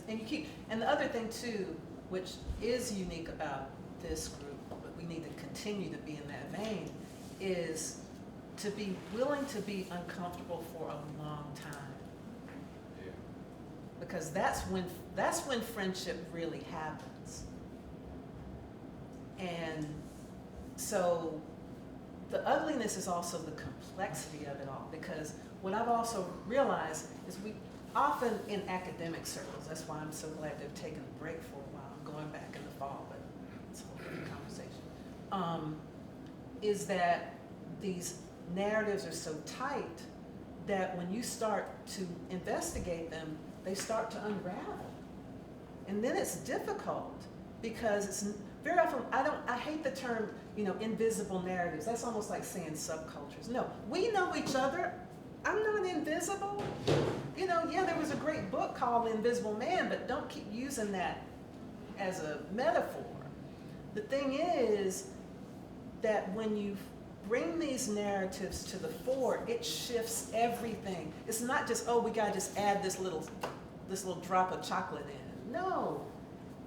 and the other thing too, which is unique about this group, but we need to continue to be in that vein, is to be willing to be uncomfortable for a long time. Yeah. Because that's when friendship really happens. And so the ugliness is also the complexity of it all, because what I've also realized is we often in academic circles, that's why I'm so glad they've taken a break for a while. I'm going back in the fall, but it's a whole different conversation. Is that these narratives are so tight that when you start to investigate them, they start to unravel. And then it's difficult because it's very often, I hate the term, invisible narratives. That's almost like saying subcultures. No, we know each other. I'm not invisible. Yeah, there was a great book called The Invisible Man, but don't keep using that as a metaphor. The thing is that when you bring these narratives to the fore, it shifts everything. It's not just, we gotta just add this little drop of chocolate in. No,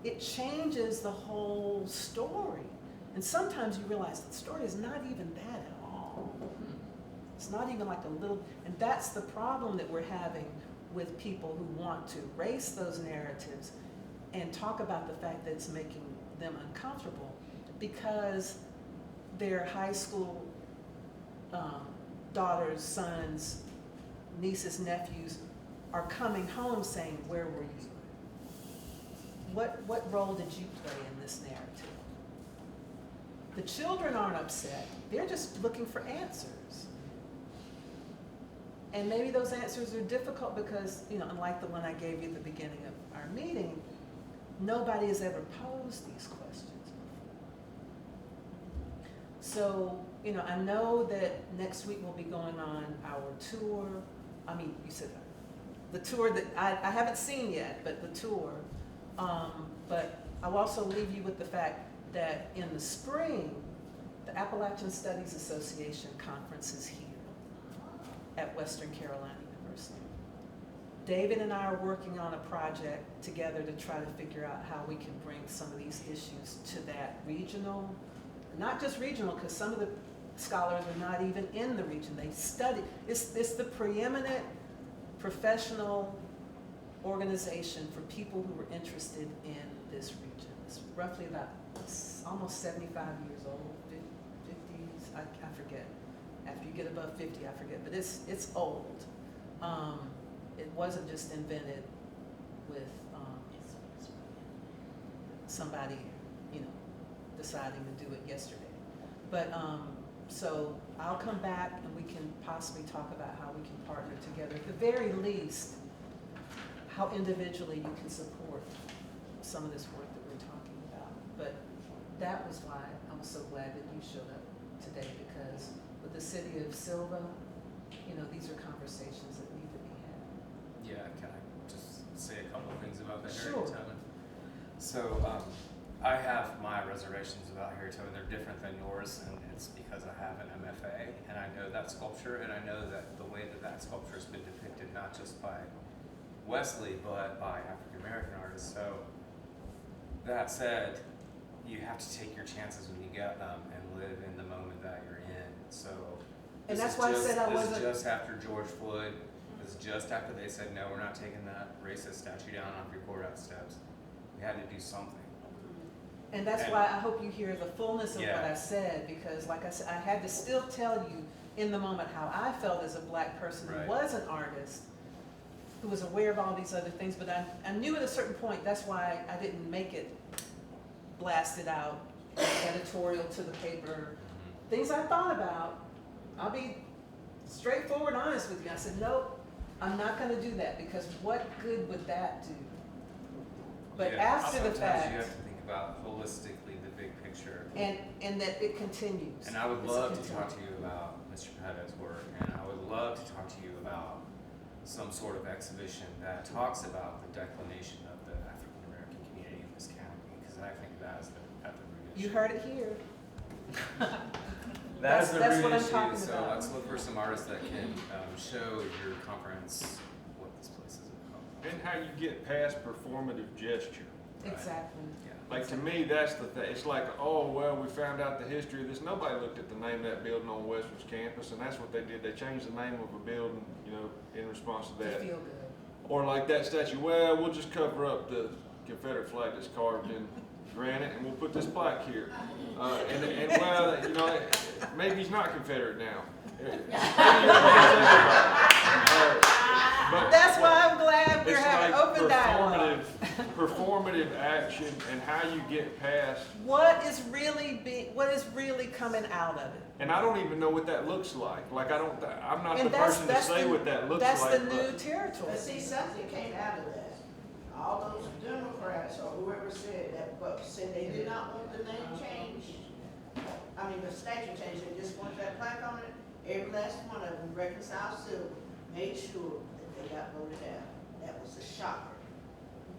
it changes the whole story. And sometimes you realize the story is not even that at all. It's not even like a little, and that's the problem that we're having with people who want to erase those narratives and talk about the fact that it's making them uncomfortable, because their high school daughters, sons, nieces, nephews are coming home saying, "Where were you? What role did you play in this narrative?" The children aren't upset. They're just looking for answers. And maybe those answers are difficult because, unlike the one I gave you at the beginning of our meeting, nobody has ever posed these questions before. So, I know that next week we'll be going on our tour. I mean, you said the tour that I haven't seen yet, but the tour. But I'll also leave you with the fact that in the spring, the Appalachian Studies Association conference is here at Western Carolina University. David and I are working on a project together to try to figure out how we can bring some of these issues to that regional, not just regional, because some of the scholars are not even in the region. They study, it's the preeminent professional organization for people who were interested in this region. It's roughly about almost 75 years old, 50s, I forget. After you get above 50, I forget, but it's old. It wasn't just invented with somebody, deciding to do it yesterday. But so I'll come back and we can possibly talk about how we can partner together. At the very least, how individually you can support some of this work that we're talking about. But that was why I'm so glad that you showed up today, because with the city of Silva, these are conversations that need to be had. Yeah, can I just say a couple of things about the Sure. Harriet Tubman? So I have my reservations about Harriet Tubman. They're different than yours, and it's because I have an MFA, and I know that sculpture, and I know that the way that sculpture has been depicted, not just by Wesley, but by African American artists. So that said, you have to take your chances when you get them and live in the moment that you're in. So And that's why I said I wasn't. This is just after George Floyd. This is just after they said, no, we're not taking that racist statue down off your courthouse steps. We had to do something. And that's why I hope you hear the fullness of what I said, because like I said, I had to still tell you in the moment how I felt as a black person who was an artist, who was aware of all these other things, but I knew at a certain point, that's why I didn't make it blasted out, editorial to the paper. Things I thought about, I'll be straightforward, honest with you. I said, nope, I'm not gonna do that, because what good would that do? But after the fact, you have to think about holistically the big picture. And that it continues. And I would love to talk to you about Mr. Pettit's work, and I would love to talk to you about some sort of exhibition that talks about the declination of the African American community in this county, because I think that is at the root issue. You heard it here. That's the root what I'm issue, talking so about. let's look for some artists that can show your conference what this place is about. And how you get past performative gesture. Exactly. Yeah. Like, to me, that's the thing. It's like, oh, well, we found out the history of this. Nobody looked at the name of that building on Western's campus, and that's what they did. They changed the name of a building, in response to that. To feel good. Or like that statue, well, we'll just cover up the Confederate flag that's carved in granite, and we'll put this plaque here. And well, maybe he's not Confederate now. But that's why I'm glad we're having open dialogue. Performative action and how you get past. What is really coming out of it? And I don't even know what that looks like. Like I'm not And the person to say what that looks like. That's the new territory. But see, something came out of that. All those Democrats or whoever said that, but said they did not want the name changed. I mean, the statue changed. They just wanted that plaque on it. Every last one of them reconciled Silva made sure that they got voted out. That was a shocker.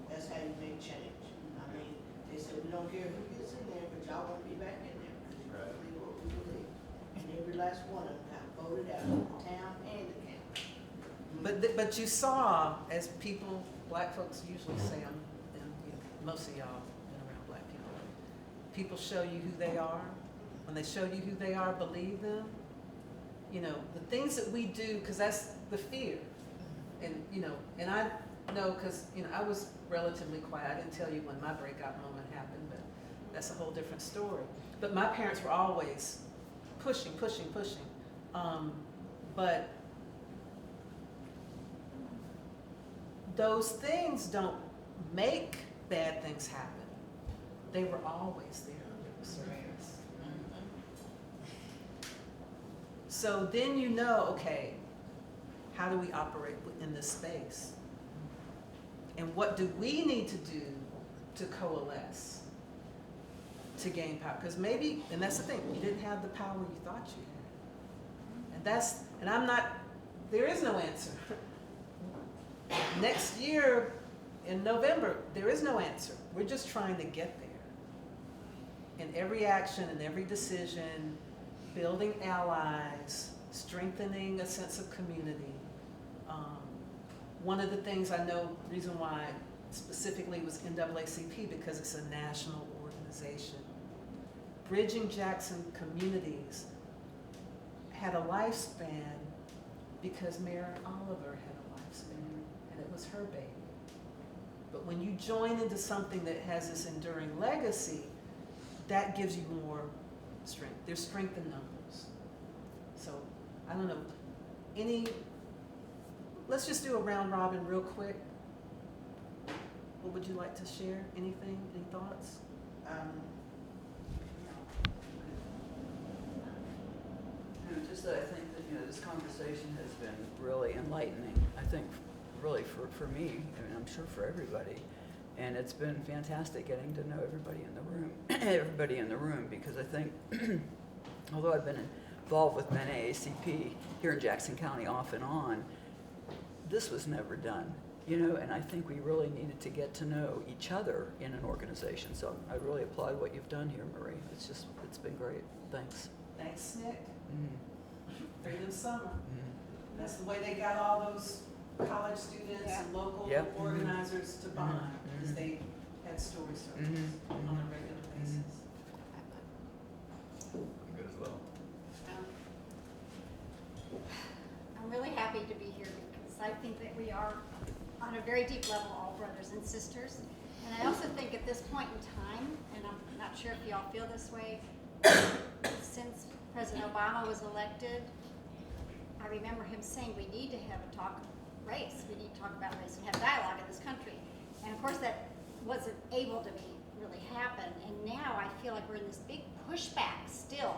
That's how you make change. I mean, they said we don't care who gets in there, but y'all won't be back in there because you believe what we believe. And every last one of them got voted out of the town and the county. But you saw, as people, black folks usually say, and most of y'all been around black people, people show you who they are. When they show you who they are, believe them. The things that we do, because that's the fear. And, and I know, because, I was relatively quiet. I didn't tell you when my breakout moment happened, but that's a whole different story. But my parents were always pushing. But those things don't make bad things happen. They were always there under the surface. So then okay, how do we operate in this space? And what do we need to do to coalesce, to gain power? Because maybe, and that's the thing, you didn't have the power you thought you had. And there is no answer. Next year, in November, there is no answer. We're just trying to get there. In every action and every decision, building allies, strengthening a sense of community. One of the things I know, reason why specifically was NAACP, because it's a national organization. Bridging Jackson communities had a lifespan because Mayor Oliver had a lifespan, and it was her baby. But when you join into something that has this enduring legacy, that gives you more strength. There's strength in numbers. So, I don't know, let's just do a round robin real quick. What would you like to share? Anything, any thoughts? Just that I think that, this conversation has been really enlightening. I think really for me, I mean, I'm sure for everybody. And it's been fantastic getting to know everybody in the room, because I think, although I've been involved with NAACP here in Jackson County off and on, this was never done, and I think we really needed to get to know each other in an organization. So I really applaud what you've done here, Marie. It's been great. Thanks. Thanks, Nick. Mm. Freedom Summer. That's the way they got all those college students and local organizers to bond, because they had story circles on a regular basis. Good as well. I'm really happy to be here because I think that we are, on a very deep level, all brothers and sisters. And I also think at this point in time, and I'm not sure if you all feel this way, since President Obama was elected, I remember him saying we need to have a talk race. We need to talk about race and have dialogue in this country. And of course that wasn't able to really happen. And now I feel like we're in this big pushback still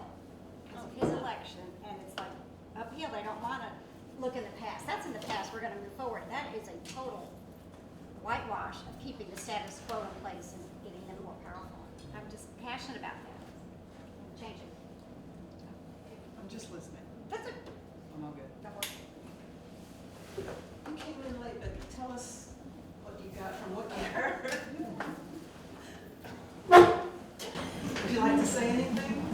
because of his election. And it's like uphill. They don't want to look in the past. That's in the past. We're going to move forward. That is a total whitewash of keeping the status quo in place and getting them more powerful. I'm just passionate about that. Changing. I'm just listening. That's it. I'm all good. You came in late, but tell us what you got from what you heard. Would you like to say anything?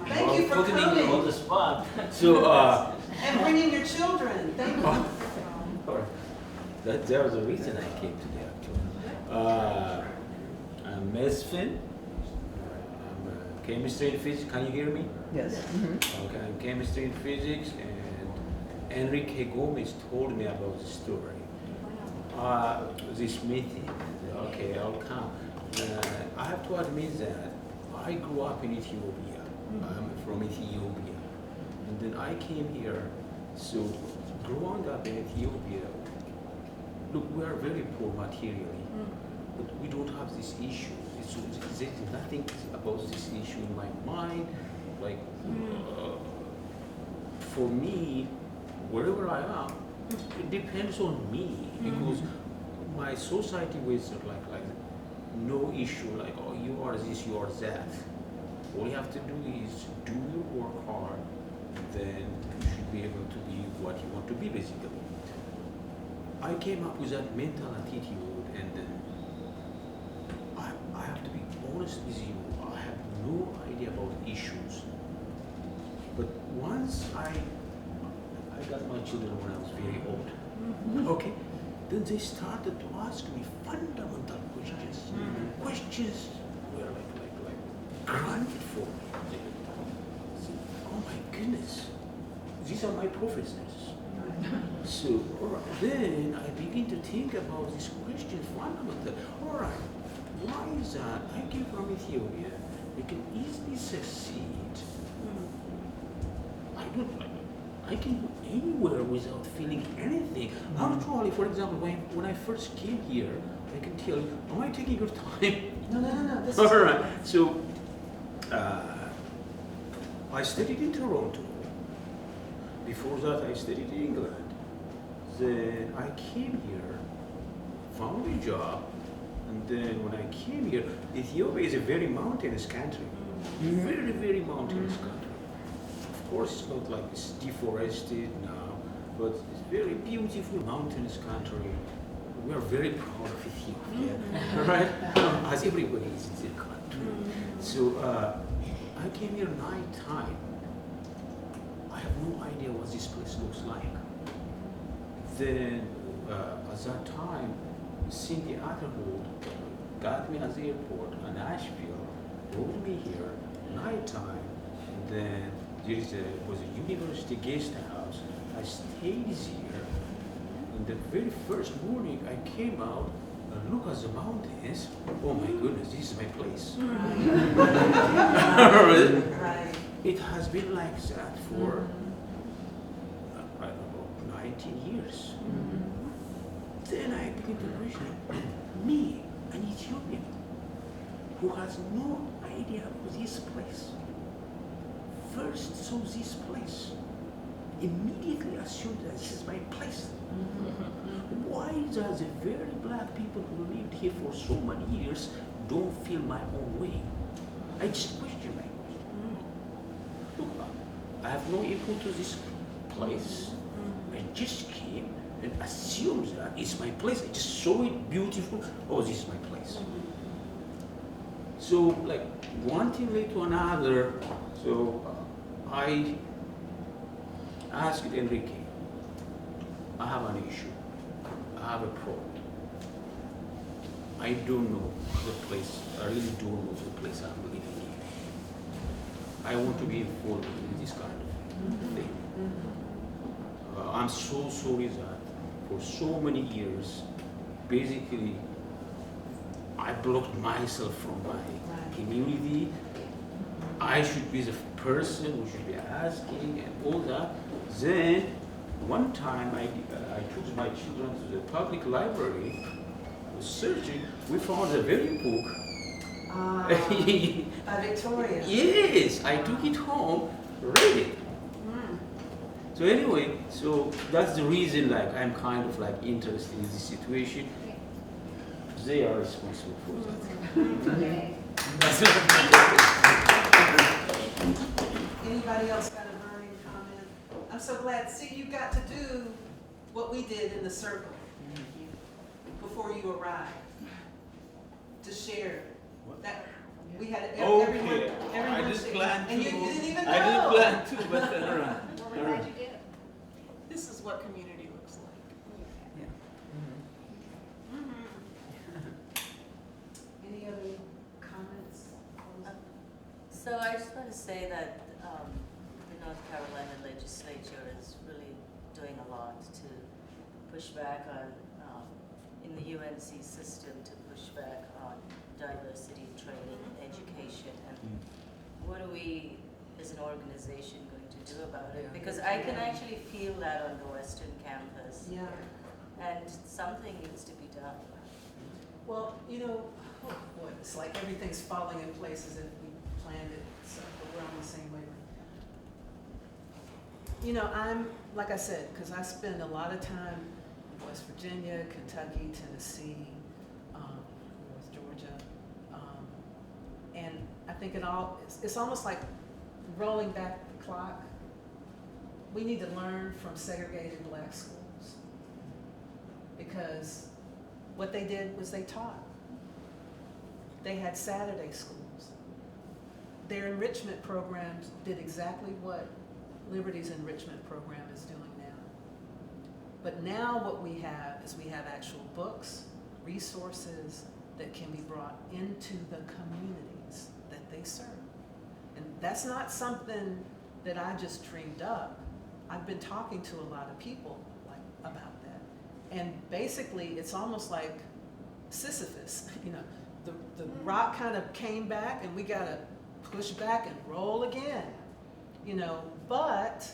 Thank you for putting me on the coming. spot. So, And bringing your children. Thank you. There was a reason I came today, actually. I'm Mesfin. I'm chemistry and physics. Can you hear me? Yes. Okay, I'm chemistry and physics, and Enrique Gomez told me about the story. This meeting. Okay, I'll come. I have to admit that I grew up in Ethiopia. I'm from Ethiopia. And then I came here. So growing up in Ethiopia, look, we are very poor materially, but we don't have this issue. There's nothing about this issue in my mind. Like, for me, wherever I am, it depends on me, because my society was like no issue, like, oh, you are this, you are that. All you have to do is do your work hard, then you should be able to be what you want to be, basically. I came up with that mental attitude, and then I have to be honest with you, I have no idea about issues. But once I got my children when I was very old, okay, then they started to ask me fundamental questions. Questions were like granted for me. Oh my goodness, these are my professors. So, all right, then I begin to think about this question fundamental. All right, why is that? I came from Ethiopia. I can easily succeed. I can go anywhere without feeling anything. Actually, for example, when I first came here, I can tell you, am I taking your time? No. This All is right. So, I studied in Toronto. Before that, I studied in England. Then I came here, found a job, and then when I came here, Ethiopia is a very mountainous country. Very, very mountainous country. Of course, it's not like it's deforested now, but it's very beautiful mountainous country. We are very proud of Ethiopia, right? As everybody is in their country. So I came here night time. I have no idea what this place looks like. Then at that time, Cindy Atterhold got me at the airport in Nashville, brought me here night time, and then was a university guest house. I stayed here, and the very first morning I came out and look at the mountains. Oh my goodness, this is my place. Right. It has been like that for, I don't know, 19 years. Then I begin to question, me, an Ethiopian, who has no idea of this place, first saw this place, immediately assumed that this is my place. Why does the very black people who lived here for so many years don't feel my own way? I just question my question. Look, I have no input to this place. I just came and assumed that it's my place. I just saw it beautiful. Oh, this is my place. So, like, one thing led to another. So, I asked Enrique, I have an issue. I have a problem. I don't know the place. I really don't know the place I'm living in. I want to be involved in this kind of thing. I'm so sorry that for so many years, basically, I blocked myself from my community. I should be the person who should be asking and all that. Then, one time I took my children to the public library, I was searching, we found a very book. By Victoria. Yes, I took it home, read it. So anyway, so that's the reason like I'm kind of like interested in this situation. They are responsible for that. Anybody else got a burning comment? I'm so glad. See, you got to do what we did in the circle before you arrived, to share that we had everyone I didn't shared. plan to. And you didn't even know. I didn't plan to, but all right. Well, we're glad you did. This is what community looks like. Any other comments? So I just want to say that the North Carolina legislature is really doing a lot to push back on, in the UNC system, to push back on diversity training and education. And what are we, as an organization, going to do about it? Because I can actually feel that on the Western campus. Yeah. And something needs to be done. Well, you know, oh boy, it's like everything's falling in place as if we planned it, so we're on the same wavelength. You know, I'm, like I said, because I spend a lot of time in West Virginia, Kentucky, Tennessee, North Georgia, and I think it's almost like rolling back the clock. We need to learn from segregated black schools, because what they did was they taught. They had Saturday schools. Their enrichment programs did exactly what Liberty's enrichment program is doing now. But now what we have is we have actual books, resources that can be brought into the communities that they serve. And that's not something that I just dreamed up. I've been talking to a lot of people about that. And basically, it's almost like Sisyphus. You know, the rock kind of came back, and we got to push back and roll again. You know, but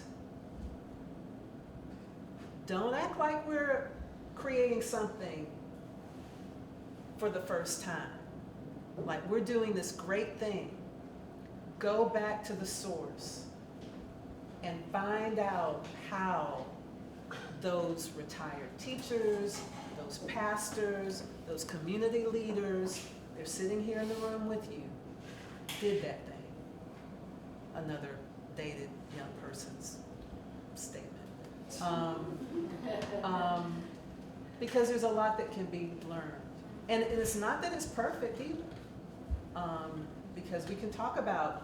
don't act like we're creating something for the first time. Like we're doing this great thing. Go back to the source and find out how those retired teachers, those pastors, those community leaders, they're sitting here in the room with you, did that thing. Another dated young person's statement. Because there's a lot that can be learned. And it's not that it's perfect either. Because we can talk about,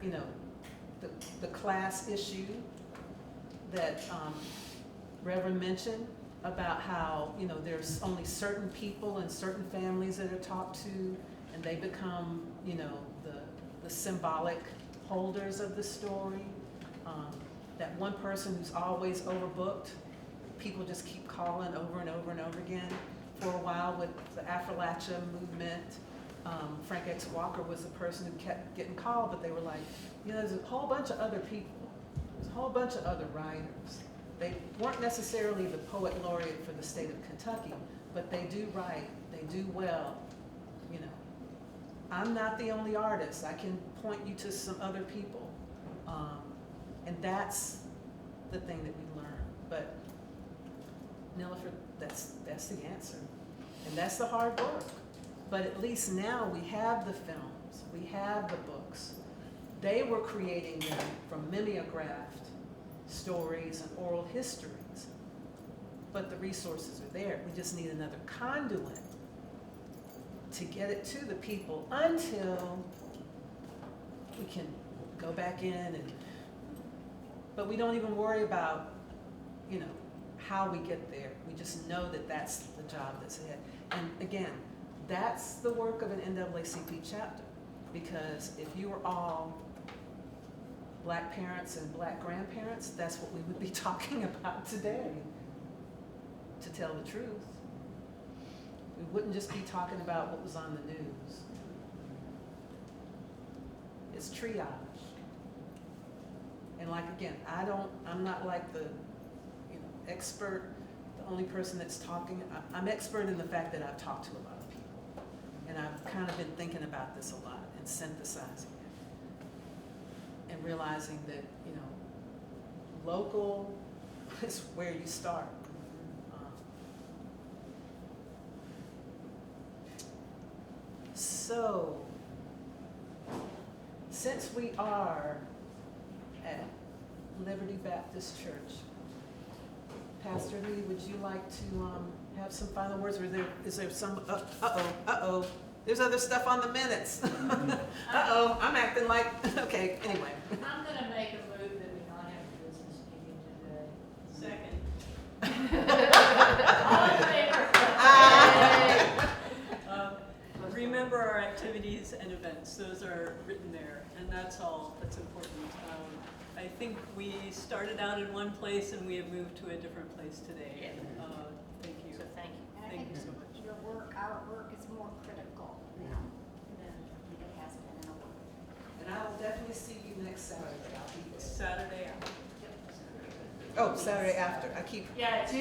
you know, the class issue that Reverend mentioned about how, you know, there's only certain people and certain families that are talked to, and they become, you know, the symbolic holders of the story. That one person who's always overbooked, people just keep calling over and over and over again. For a while with the Affrilachian movement, Frank X. Walker was the person who kept getting called, but they were like, you know, there's a whole bunch of other people. There's a whole bunch of other writers. They weren't necessarily the poet laureate for the state of Kentucky, but they do write, they do well, you know. I'm not the only artist. I can point you to some other people. And that's the thing that we learn. But Nilüfer, that's the answer. And that's the hard work. But at least now we have the films, we have the books. They were creating them from mimeographed stories and oral histories. But the resources are there. We just need another conduit to get it to the people until we can go back in and, but we don't even worry about, you know, how we get there. We just know that that's the job that's ahead. And again, that's the work of an NAACP chapter, because if you were all Black parents and Black grandparents, that's what we would be talking about today, to tell the truth. We wouldn't just be talking about what was on the news. It's triage. And like, again, I'm not like the, you know, expert, the only person that's talking. I'm expert in the fact that I've talked to a lot of people. And I've kind of been thinking about this a lot and synthesizing it. And realizing that, you know, local is where you start. So, since we are at Liberty Baptist Church, Pastor Lee, would you like to have some final words? Or is there some, there's other stuff on the minutes. I'm acting like, okay, anyway. I'm going to make a move that we not have a business meeting today. Second. All in favor? Remember our activities and events. Those are written there, and that's all that's important. I think we started out in one place and we have moved to a different place today. Thank you. So thank you. And Thank you so much. Your work, our work is more critical now than it has been in a while. And I will definitely see you next Saturday. I'll be there. Saturday after. Oh, Saturday after. I keep. Yeah, it's 2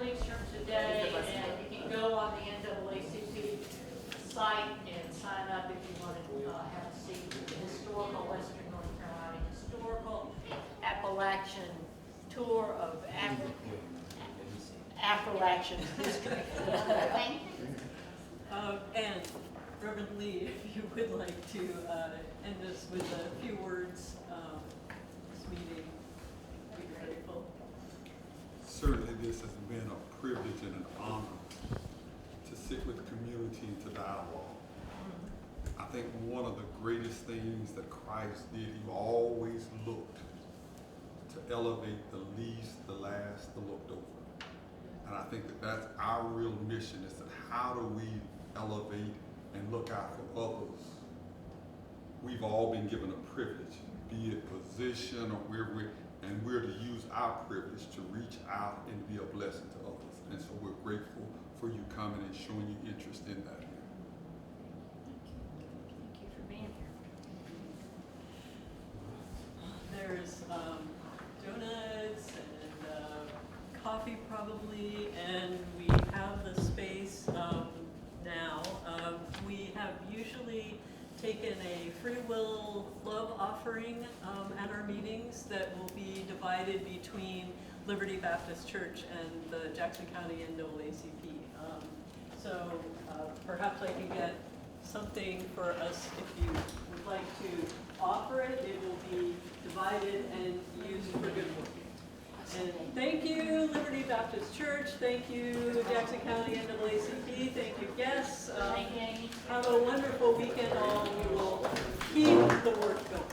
weeks from today, and you can go on the NAACP site and sign up if you want to have a seat. The historical Western North Carolina historical Appalachian tour of Affrilachian history. Thank you. And Reverend Lee, if you would like to end us with a few words, this meeting, I'd be grateful. Certainly this has been a privilege and an honor to sit with the community and to dialogue. I think one of the greatest things that Christ did, he always looked to elevate the least, the last, the looked over. And I think that that's our real mission, is that how do we elevate and look out for others? We've all been given a privilege, be it position or and we're to use our privilege to reach out and be a blessing to others. And so we're grateful for you coming and showing you interest in that here. Thank you for being here. There's donuts and coffee probably, and we have the space now. We have usually taken a free will love offering at our meetings that will be divided between Liberty Baptist Church and the Jackson County NAACP. So perhaps I can get something for us if you would like to offer it. It will be divided and used for good work. And thank you, Liberty Baptist Church. Thank you, Jackson County NAACP. Thank you, guests. Have a wonderful weekend all. We will keep the work going.